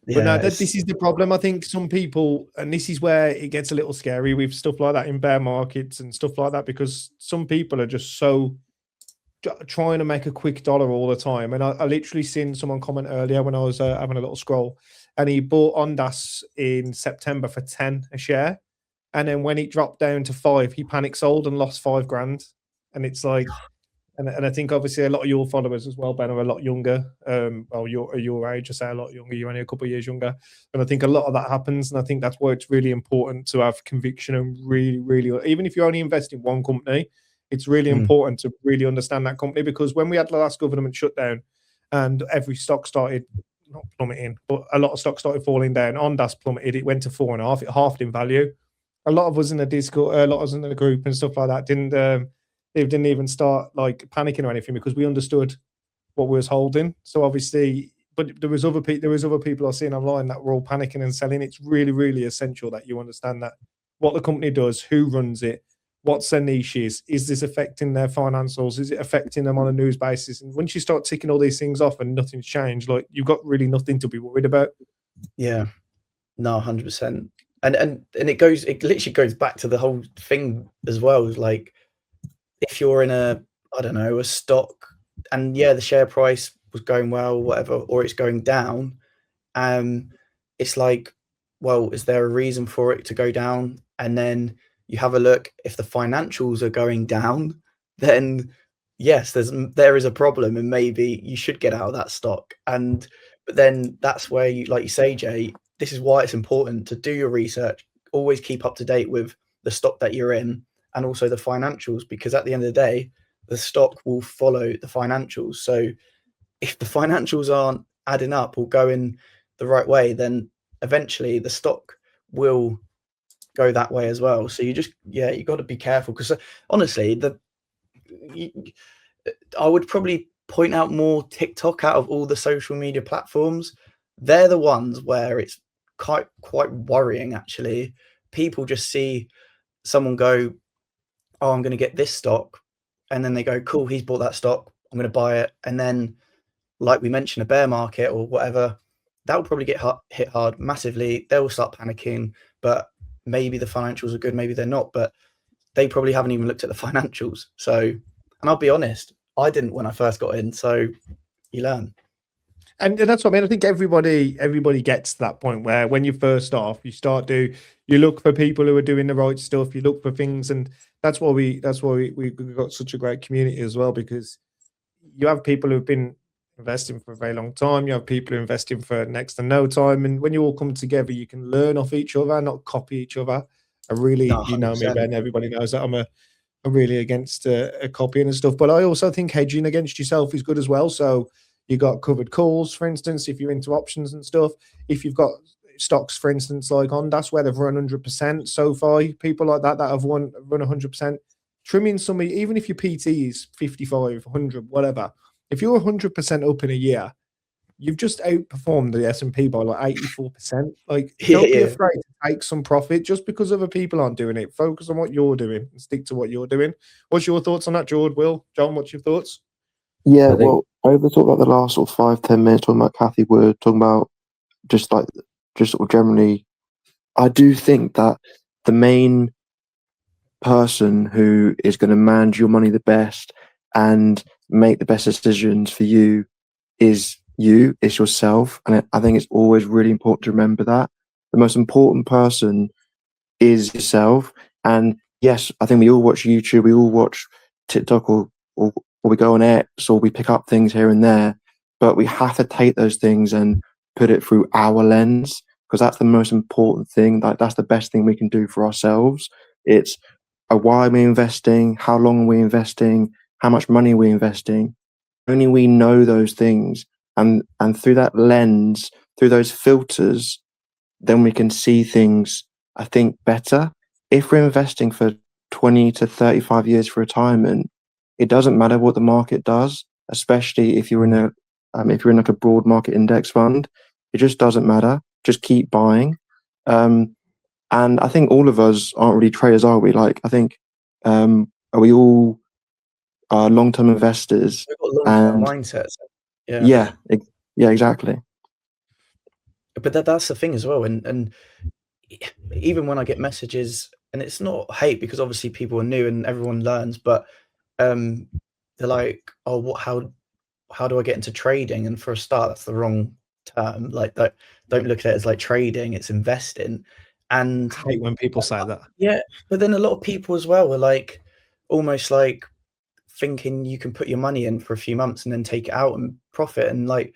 But no, this is the problem. I think some people, and this is where it gets a little scary with stuff like that in bear markets and stuff like that, because some people are just so trying to make a quick dollar all the time. And I literally seen someone comment earlier when I was having a little scroll, and he bought Ondas in September for 10 a share. And then when it dropped down to 5, he panic sold and lost 5 grand. And it's like, and I think obviously a lot of your followers as well, Ben, are a lot younger. Well, your age, I say a lot younger. You're only a couple of years younger, and I think a lot of that happens. And I think that's why it's really important to have conviction and really, even if you only invest in one company, it's really important to really understand that company. Because when we had the last government shutdown, and every stock started not plummeting, but a lot of stocks started falling down. Ondas plummeted; it went to 4.5. It halved in value. A lot of us in the Discord, a lot of us in the group and stuff like that they didn't even start like panicking or anything because we understood what we was holding. So obviously, but there was other people I've seen online that were all panicking and selling. It's really, really essential that you understand that what the company does, who runs it, what's their niche is this affecting their financials? Is it affecting them on a news basis? And once you start ticking all these things off and nothing's changed, like you've got really nothing to be worried about. Yeah, no, 100%. And it literally goes back to the whole thing as well. Like, if you're in a stock and the share price was going well, whatever, or it's going down, it's like, well, is there a reason for it to go down? And then you have a look, if the financials are going down, then yes, there is a problem and maybe you should get out of that stock. But then that's where you, like you say, Jay, this is why it's important to do your research, always keep up to date with the stock that you're in, and also the financials, because at the end of the day, the stock will follow the financials. So if the financials aren't adding up or going the right way, then eventually the stock will go that way as well. So you got to be careful, because honestly, I would probably point out more TikTok out of all the social media platforms. They're the ones where it's quite worrying, actually. People just see someone go, oh, I'm going to get this stock, and then they go, cool, he's bought that stock, I'm going to buy it. And then, like we mentioned, a bear market or whatever, that will probably get hit hard massively. They will start panicking, but maybe the financials are good, maybe they're not, but they probably haven't even looked at the financials. So, and I'll be honest, I didn't when I first got in, so you learn. And that's what I mean. I think everybody gets to that point where when you first start off, you look for people who are doing the right stuff. You look for things, and that's why we got such a great community as well, because you have people who've been investing for a very long time. You have people who are investing for next to no time, and when you all come together, you can learn off each other, not copy each other. You know me, Ben. Everybody knows that I'm really against copying and stuff, but I also think hedging against yourself is good as well. So you got covered calls, for instance, if you're into options and stuff. If you've got stocks, for instance, like Ondas, where they've run 100%, SoFi, people like that have run 100%, trimming some, even if your PT is 55, 100, whatever. If you're 100% up in a year, you've just outperformed the S&P by like 84%. Like, don't be afraid to take some profit just because other people aren't doing it. Focus on what you're doing and stick to what you're doing. What's your thoughts on that, George, Will? John, what's your thoughts? Yeah, well, over sort of like the last sort of 5-10 minutes talking about Cathie Wood, talking about just sort of generally, I do think that the main person who is going to manage your money the best and make the best decisions for you is you, it's yourself. And I think it's always really important to remember that the most important person is yourself. And yes, I think we all watch YouTube, we all watch TikTok, or we go on X, or we pick up things here and there, but we have to take those things and put it through our lens, because that's the most important thing. That's the best thing we can do for ourselves. It's why are we investing? How long are we investing? How much money are we investing? Only we know those things, and through that lens, through those filters, then we can see things, I think, better. If we're investing for 20 to 35 years for retirement, it doesn't matter what the market does, especially if you're in like a broad market index fund. It just doesn't matter. Just keep buying. And I think all of us aren't really traders, are we? Like, I think, are we all long-term investors? We've got long-term And mindsets. yeah, exactly. But that's the thing as well. And even when I get messages, and it's not hate because obviously people are new and everyone learns, but they're like, oh, how do I get into trading? And for a start, that's the wrong term. Like, don't look at it as like trading, it's investing. And I hate when people say that. yeah, but then a lot of people as well are like almost like thinking you can put your money in for a few months and then take it out and profit. And like,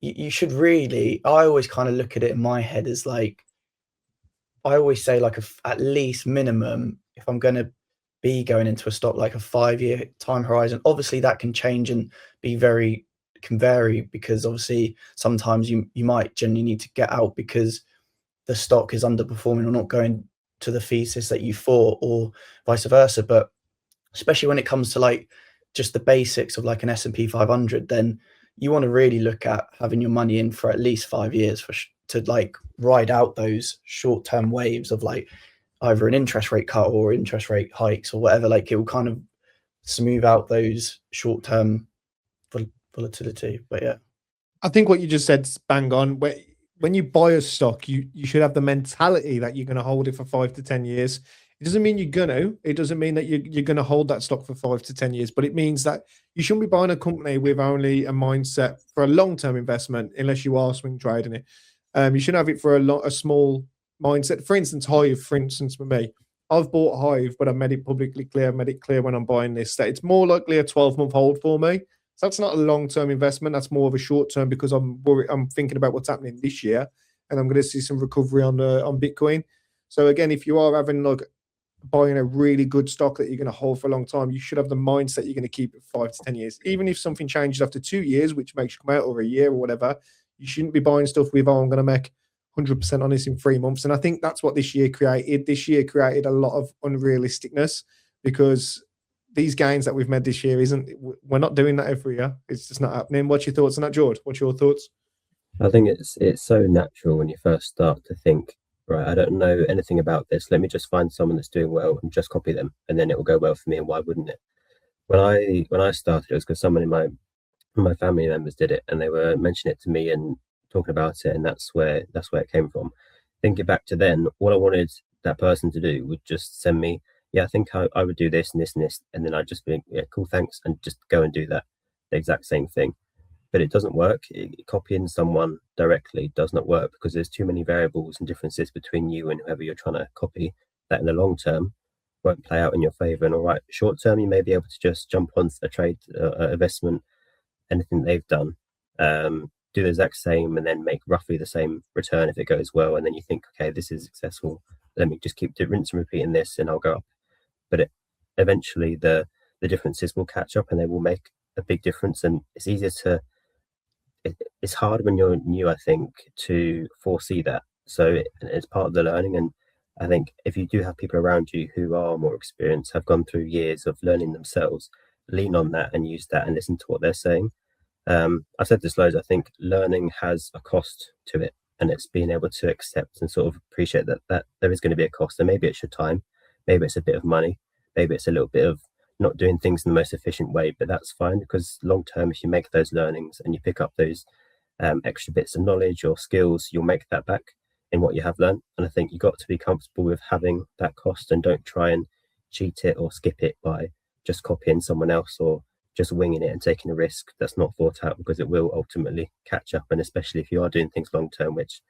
you should really, I always kind of look at it in my head as like, I always say like at least minimum, if I'm going to be going into a stock, like a 5-year time horizon. Obviously that can change and can vary, because obviously sometimes you might genuinely need to get out because the stock is underperforming or not going to the thesis that you thought, or vice versa. But especially when it comes to like just the basics of like an S&P 500, then you want to really look at having your money in for at least 5 years to like ride out those short-term waves of like either an interest rate cut or interest rate hikes or whatever. Like, it will kind of smooth out those short-term volatility. But yeah, I think what you just said's bang on. When you buy a stock, you should have the mentality that you're going to hold it for 5 to 10 years. It doesn't mean you're going to. It doesn't mean that you're going to hold that stock for 5 to 10 years. But it means that you shouldn't be buying a company with only a mindset for a long-term investment, unless you are swing trading it. You shouldn't have it for a small mindset. For instance, Hive. For instance, for me, I've bought Hive, but I made it publicly clear. I made it clear when I'm buying this that it's more likely a 12-month hold for me. So that's not a long-term investment. That's more of a short-term, because I'm worried. I'm thinking about what's happening this year, and I'm going to see some recovery on Bitcoin. So again, if you are having like buying a really good stock that you're going to hold for a long time, you should have the mindset you're going to keep it 5 to 10 years. Even if something changes after 2 years, which makes you come out, or a year or whatever, you shouldn't be buying stuff with, oh, I'm going to make 100% on this in 3 months. And I think that's what this year created. This year created a lot of unrealisticness, because these gains that we've made this year we're not doing that every year. It's just not happening. What's your thoughts on that, George? What's your thoughts? I think it's so natural when you first start to think, right, I don't know anything about this. Let me just find someone that's doing well and just copy them, and then it will go well for me. And why wouldn't it? When I started, it was because someone in my family members did it, and they were mentioning it to me and talking about it, and that's where it came from. Thinking back to then, all I wanted that person to do would just send me, yeah, I think I would do this and this and this, and then I'd just be, yeah, cool, thanks, and just go and do that, the exact same thing. But it doesn't work. Copying someone directly does not work, because there's too many variables and differences between you and whoever you're trying to copy, that in the long term won't play out in your favor. And all right, short term, you may be able to just jump on a trade, investment, anything they've done, do the exact same, and then make roughly the same return if it goes well. And then you think, okay, this is successful. Let me just keep rinse and repeating this, and I'll go up. But eventually, the differences will catch up, and they will make a big difference. And it's easier to. It's hard when you're new, I think, to foresee that. So it's part of the learning. And I think if you do have people around you who are more experienced, have gone through years of learning themselves, lean on that and use that and listen to what they're saying. I've said this loads. I think learning has a cost to it, and it's being able to accept and sort of appreciate that there is going to be a cost. And maybe it's your time, maybe it's a bit of money, maybe it's a little bit of not doing things in the most efficient way, but that's fine, because long term, if you make those learnings and you pick up those extra bits of knowledge or skills, you'll make that back in what you have learned. And I think you've got to be comfortable with having that cost, and don't try and cheat it or skip it by just copying someone else or just winging it and taking a risk that's not thought out, because it will ultimately catch up. And especially if you are doing things long term, which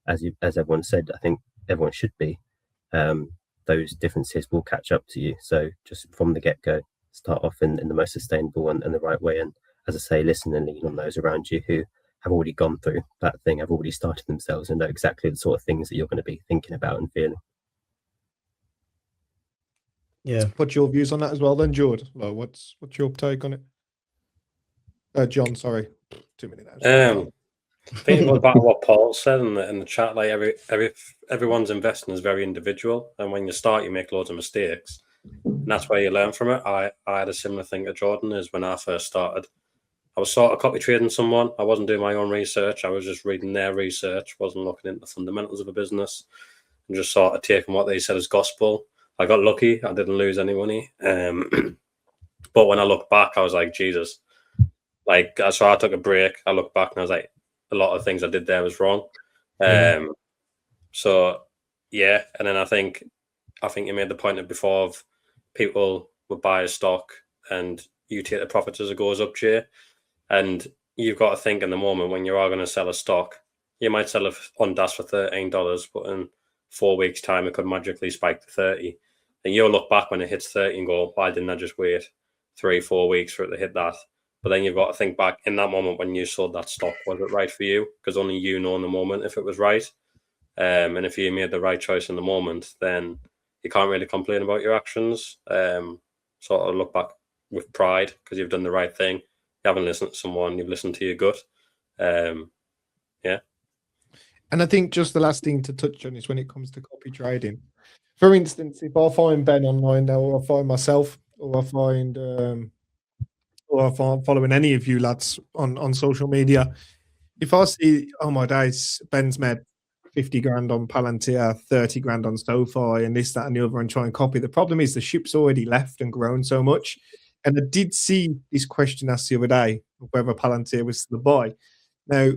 as everyone said, I think everyone should be, those differences will catch up to you. So just from the get-go, start off in the most sustainable and the right way. And as I say, listen and lean on those around you who have already gone through that thing, have already started themselves, and know exactly the sort of things that you're going to be thinking about and feeling. Yeah. What's your views on that as well then, George? Well, what's your take on it? John, sorry. Too many names. I think it goes back to what Paul said in the chat. Like everyone's investing is very individual, and when you start, you make loads of mistakes. And that's where you learn from it. I had a similar thing to Jordan. Is when I first started, I was sort of copy trading someone. I wasn't doing my own research. I was just reading their research, wasn't looking into the fundamentals of a business, and just sort of taking what they said as gospel. I got lucky. I didn't lose any money. But when I look back, I was like, Jesus. Like, so I took a break. I looked back and I was like, a lot of things I did there was wrong. So, yeah. And then I think you made the point before of people would buy a stock and you take the profits as it goes up, Jay. And you've got to think in the moment when you are going to sell a stock, you might sell it on DAS for $13, but in 4 weeks' time, it could magically spike to 30. And you'll look back when it hits 30 and go, why didn't I just wait 3-4 weeks for it to hit that? But then you've got to think back in that moment when you sold that stock, was it right for you? Because only you know in the moment if it was right. And if you made the right choice in the moment, then you can't really complain about your actions. Sort of look back with pride because you've done the right thing. You haven't listened to someone, you've listened to your gut. Yeah. And I think just the last thing to touch on is when it comes to copy trading. For instance, if I find Ben online now, or I find myself, or I find or if I'm following any of you lads on social media, if I see, oh my days, Ben's made 50 grand on Palantir, 30 grand on SoFi, and this, that, and the other, and try and copy. The problem is the ship's already left and grown so much. And I did see this question asked the other day of whether Palantir was the buy. Now,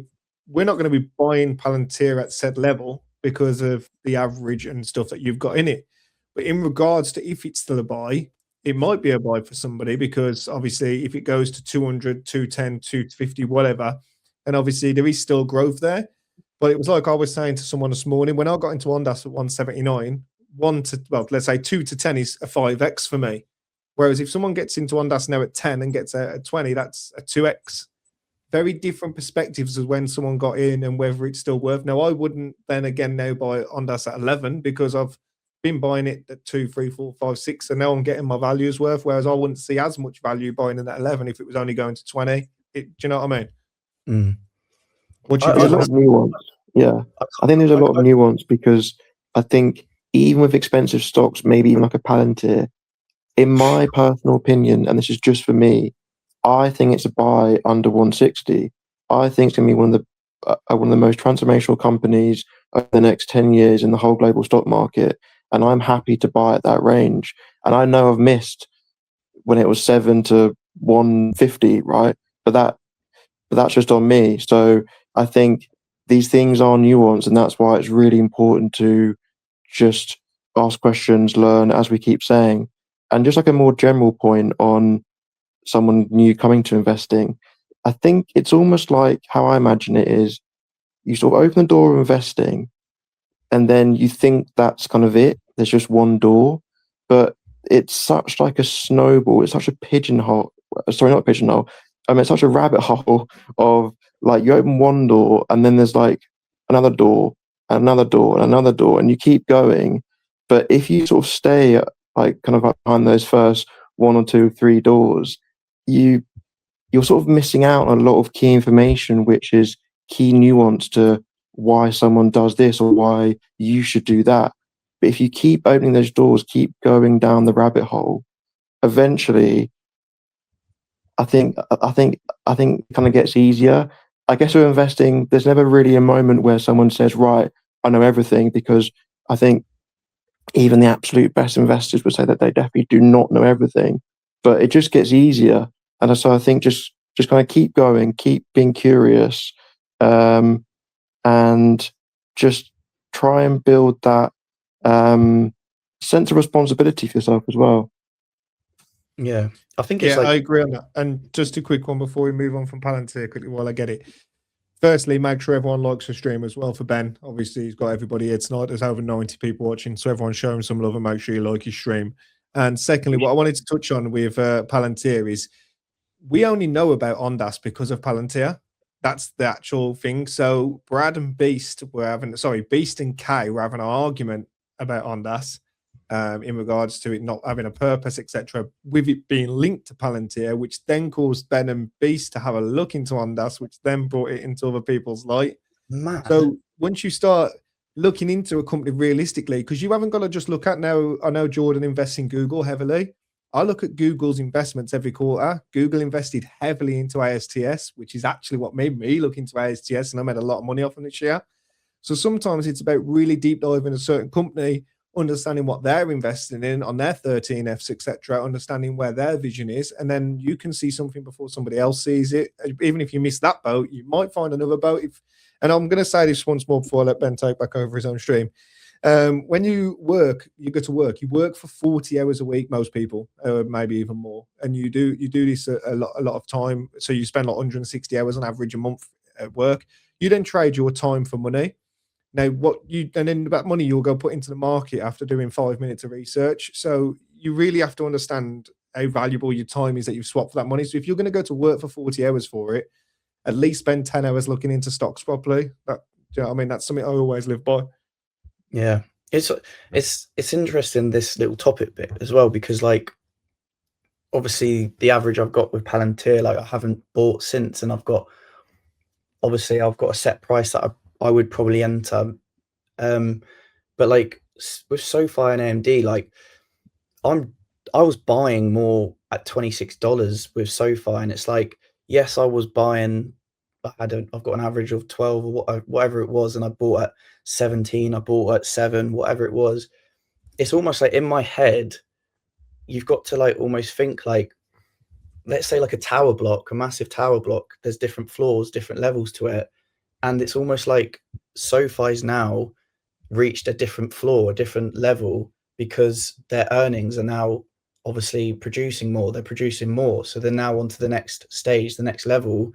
we're not going to be buying Palantir at said level because of the average and stuff that you've got in it. But in regards to if it's still a buy, it might be a buy for somebody because obviously if it goes to 200, 210, 250, whatever, and obviously there is still growth there. But it was like I was saying to someone this morning, when I got into Ondas at 179, let's say 2 to 10 is a 5x for me. Whereas if someone gets into Ondas now at 10 and gets a 20, that's a 2x. Very different perspectives of when someone got in and whether it's still worth. Now, I wouldn't then again now buy Ondas at 11 because I've been buying it at 2, 3, 4, 5, 6, and now I'm getting my values worth. Whereas I wouldn't see as much value buying it at 11 if it was only going to 20. Do you know what I mean? Mm. There's a lot of nuance. Yeah, I think there's a lot of nuance because I think even with expensive stocks, maybe even like a Palantir, in my personal opinion, and this is just for me, I think it's a buy under 160. I think it's going to be one of the most transformational companies over the next 10 years in the whole global stock market, and I'm happy to buy at that range. And I know I've missed when it was 7 to 150, right? But that's just on me. So I think these things are nuanced, and that's why it's really important to just ask questions, learn, as we keep saying. And just like a more general point on someone new coming to investing, I think it's almost like how I imagine it is you sort of open the door of investing and then you think that's kind of it. There's just one door, but it's such like a snowball. It's such a pigeonhole. Sorry, not a pigeonhole. I mean, it's such a rabbit hole of like you open one door and then there's like another door, another door, and another door, and you keep going. But if you sort of stay like kind of behind those first 1 or 2, 3 doors, you're sort of missing out on a lot of key information, which is key nuance to why someone does this or why you should do that. But if you keep opening those doors, keep going down the rabbit hole, eventually, I think it kind of gets easier. I guess with investing, there's never really a moment where someone says, right, I know everything, because I think even the absolute best investors would say that they definitely do not know everything, but it just gets easier. And so I think just kind of keep going, keep being curious, and just try and build that sense of responsibility for yourself as well. Yeah, I think it's I agree on that. And just a quick one before we move on from Palantir quickly while I get it. Firstly, make sure everyone likes the stream as well for Ben. Obviously, he's got everybody here tonight. There's over 90 people watching, so everyone show him some love and make sure you like his stream. And secondly, what I wanted to touch on with Palantir is we only know about Ondas because of Palantir. That's the actual thing. So Brad and Beast Beast and Kay were having an argument about Ondas in regards to it not having a purpose, etc., with it being linked to Palantir, which then caused Ben and Beast to have a look into Ondas, which then brought it into other people's light. mad. So once you start looking into a company realistically, because you haven't got to just look at now. I know Jordan invests in Google heavily. I look at Google's investments every quarter. Google invested heavily into ASTS, which is actually what made me look into ASTS, and I made a lot of money off them this year. So sometimes it's about really deep diving a certain company, understanding what they're investing in on their 13Fs, etc., understanding where their vision is, and then you can see something before somebody else sees it. Even if you miss that boat, you might find another boat. And I'm going to say this once more before I let Ben take back over his own stream. When you work, you go to work. You work for 40 hours a week, most people, maybe even more, and you do this a lot of time. So you spend like 160 hours on average a month at work. You then trade your time for money. Now, and then that money you'll go put into the market after doing 5 minutes of research. So you really have to understand how valuable your time is that you've swapped for that money. So if you're going to go to work for 40 hours for it, at least spend 10 hours looking into stocks properly. You know what I mean? That's something I always live by. Yeah, it's interesting, this little topic bit as well, because like obviously the average I've got with Palantir, like I haven't bought since, and I've got a set price that I would probably enter, but like with SoFi and AMD, like I was buying more at $26 with SoFi, and it's like, yes, I was buying. I've got an average of 12 or whatever it was, and I bought at 17, I bought at 7, whatever it was. It's almost like in my head, you've got to like almost think like, let's say like a tower block, a massive tower block. There's different floors, different levels to it, and it's almost like SoFi's now reached a different floor, a different level, because their earnings are now obviously producing more. They're producing more, so they're now on to the next stage, the next level.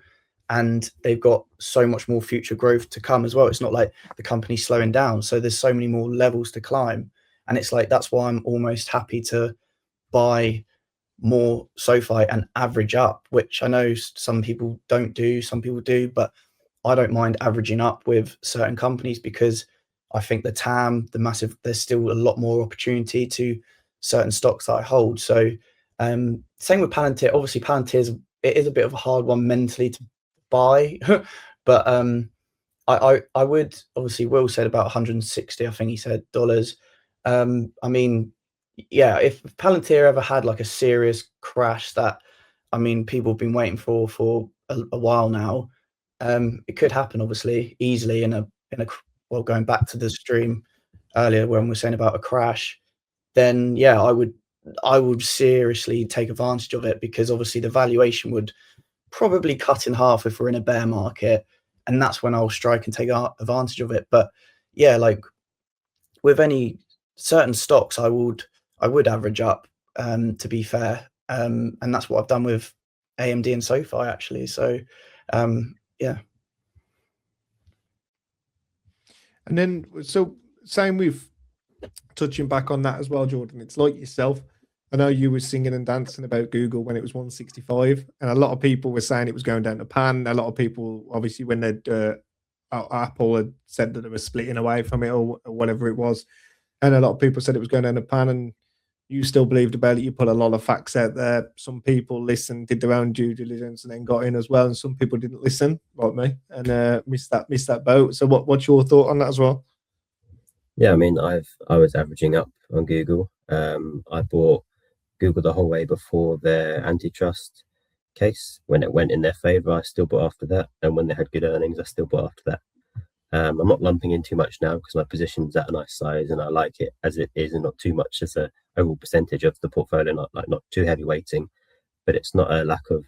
And they've got so much more future growth to come as well. It's not like the company's slowing down. So there's so many more levels to climb. And it's like, that's why I'm almost happy to buy more SoFi and average up, which I know some people don't do, some people do, but I don't mind averaging up with certain companies, because I think the TAM, there's still a lot more opportunity to certain stocks that I hold. So same with Palantir. Obviously Palantir it is a bit of a hard one mentally to buy, but I would, obviously Will said about 160, I think he said, dollars. I mean, yeah, if Palantir ever had like a serious crash that, I mean, people have been waiting for a while now, it could happen obviously easily well, going back to the stream earlier when we're saying about a crash, then yeah, I would seriously take advantage of it, because obviously the valuation would probably cut in half if we're in a bear market, and that's when I'll strike and take advantage of it. But yeah, like with any certain stocks, I would average up, to be fair, and that's what I've done with AMD and SoFi actually. So yeah. And then so same with touching back on that as well, Jordan. It's like yourself. I know you were singing and dancing about Google when it was 165, and a lot of people were saying it was going down the pan. A lot of people, obviously, when Apple had said that they were splitting away from it or whatever it was, and a lot of people said it was going down the pan, and you still believed about it. You put a lot of facts out there. Some people listened, did their own due diligence, and then got in as well, and some people didn't listen, like me, and missed that boat. So what's your thought on that as well? Yeah, I mean, I was averaging up on Google. I bought Google the whole way before their antitrust case. When it went in their favor, I still bought after that, and when they had good earnings, I still bought after that. I'm not lumping in too much now because my position's at a nice size and I like it as it is, and not too much as a overall percentage of the portfolio, not too heavy weighting, but it's not a lack of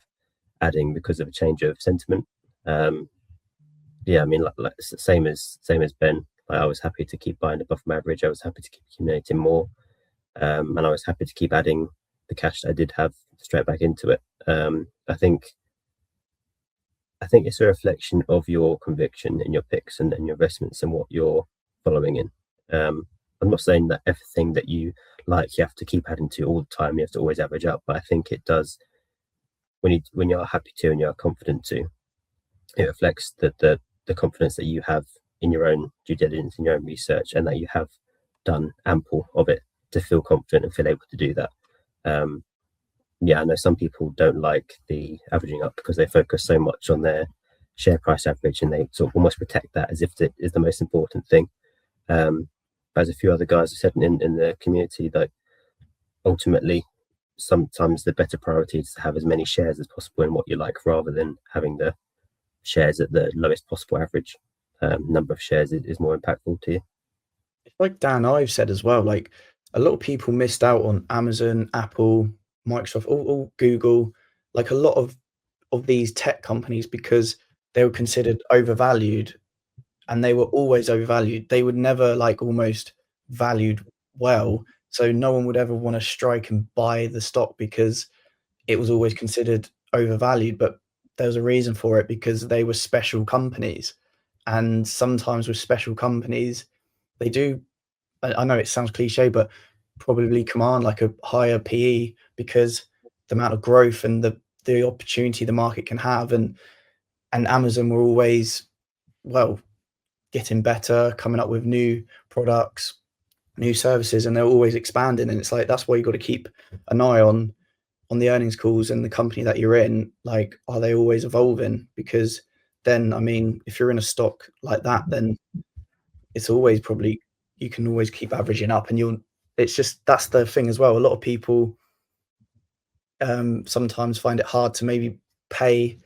adding because of a change of sentiment. Yeah, I mean, like same as Ben. I was happy to keep buying above my average. I was happy to keep accumulating more, and I was happy to keep adding the cash that I did have straight back into it. I think it's a reflection of your conviction in your picks and your investments and what you're following in. I'm not saying that everything that you like you have to keep adding to all the time. You have to always average up, but I think it does when you're happy to and you're confident to. It reflects the confidence that you have in your own due diligence, in your own research, and that you have done ample of it to feel confident and feel able to do that. Yeah, I know some people don't like the averaging up because they focus so much on their share price average and they sort of almost protect that as if it is the most important thing. As a few other guys have said in the community, that ultimately sometimes the better priority is to have as many shares as possible in what you like, rather than having the shares at the lowest possible average number of shares is more impactful to you. Like Dan Ives said as well, like a lot of people missed out on Amazon, Apple, Microsoft, all Google, like a lot of these tech companies, because they were considered overvalued, and they were always overvalued. They would never like almost valued well. So no one would ever want to strike and buy the stock because it was always considered overvalued. But there was a reason for it, because they were special companies. And sometimes with special companies, they do, I know it sounds cliche, but probably command like a higher PE, because the amount of growth and the opportunity the market can have. And Amazon were always, well, getting better, coming up with new products, new services, and they're always expanding. And it's like, that's why you got to keep an eye on the earnings calls and the company that you're in. Like, are they always evolving? Because then, I mean, if you're in a stock like that, then it's always probably, you can always keep averaging up, and it's just, that's the thing as well. A lot of people sometimes find it hard to maybe pay,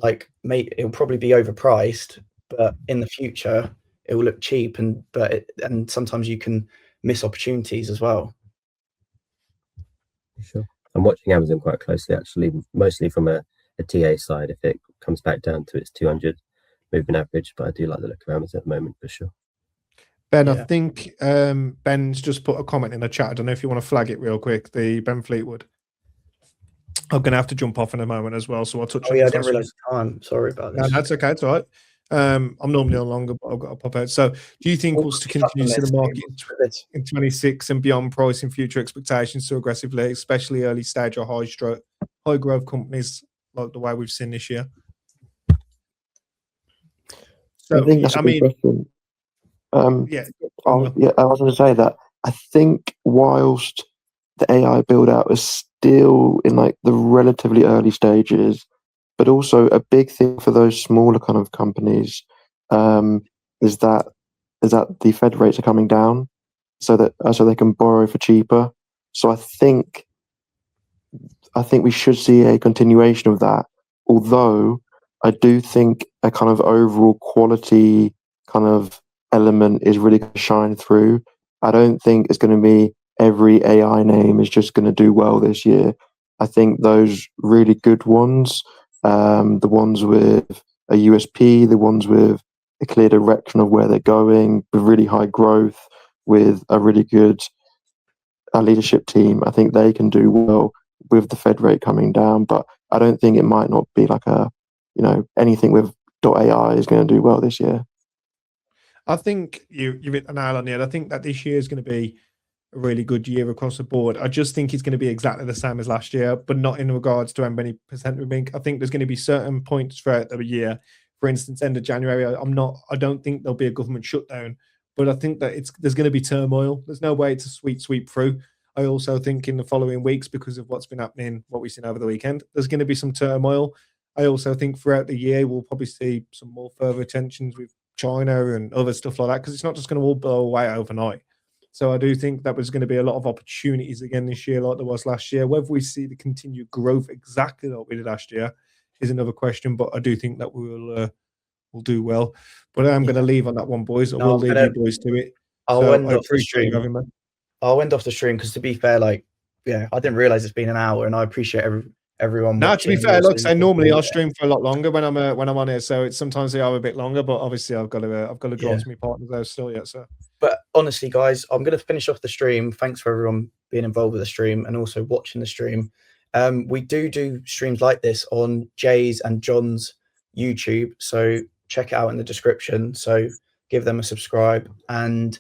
like, it'll probably be overpriced, but in the future it will look cheap, and sometimes you can miss opportunities as well. Sure. I'm watching Amazon quite closely, actually, mostly from a TA side, if it comes back down to its 200 moving average, but I do like the look of Amazon at the moment for sure. Ben, Yeah. I think Ben's just put a comment in the chat. I don't know if you want to flag it real quick. The Ben Fleetwood. I'm going to have to jump off in a moment as well, so I'll touch on I this didn't last realize the time. Sorry about No, this. that's okay. It's all right. I'm normally on longer, but I've got to pop out. So, do you think we'll continue to see the market in 26 and beyond pricing future expectations so aggressively, especially early stage or high growth companies like the way we've seen this year? So, I think that's a good question. yeah. I was going to say that I think whilst the AI build out is still in like the relatively early stages, but also a big thing for those smaller kind of companies is that the Fed rates are coming down, so they can borrow for cheaper. So I think we should see a continuation of that. Although I do think a kind of overall quality kind of element is really going to shine through. I don't think it's going to be every AI name is just going to do well this year. I think those really good ones, the ones with a USP, the ones with a clear direction of where they're going, with really high growth, with a really good leadership team, I think they can do well with the Fed rate coming down. But I don't think it might not be like anything with .ai is going to do well this year. I think you've hit the nail on the head. I think that this year is going to be a really good year across the board. I just think it's going to be exactly the same as last year, but not in regards to how many percent we make. I think there's going to be certain points throughout the year. For instance, end of January, I don't think there'll be a government shutdown, but I think that there's going to be turmoil. There's no way to sweep through. I also think in the following weeks, because of what's been happening, what we've seen over the weekend, there's going to be some turmoil. I also think throughout the year, we'll probably see some more further tensions with China and other stuff like that, because it's not just going to all blow away overnight. So I do think that there's going to be a lot of opportunities again this year, like there was last year. Whether we see the continued growth exactly like we did last year is another question, but I do think that we'll do well. But I'm going to leave on that one, boys. I will leave you boys to it. I'll end I off the appreciate stream. you having me. I'll end off the stream because, to be fair, I didn't realize it's been an hour, and I appreciate everyone. No, to be watching. fair, look, so normally I'll stream for a lot longer when I'm on here. So it's sometimes they are a bit longer, but obviously I've got to go on to my partners there still yet. So, but honestly, guys, I'm going to finish off the stream. Thanks for everyone being involved with the stream and also watching the stream. We do streams like this on Jay's and John's YouTube, so check it out in the description. So give them a subscribe, and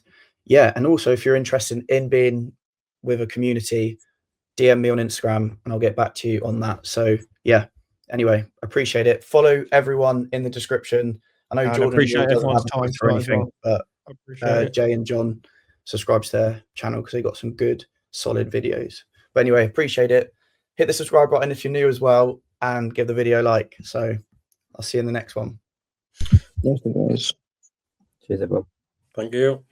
also if you're interested in being with a community, DM me on Instagram and I'll get back to you on that. So anyway, appreciate it. Follow everyone in the description. I know Jordan appreciate everyone's time or anything, well. but Jay and John subscribe to their channel because they got some good solid videos. But anyway, appreciate it. Hit the subscribe button if you're new as well, and give the video a like. So I'll see you in the next one. Thanks, guys. Cheers, everyone. Thank you.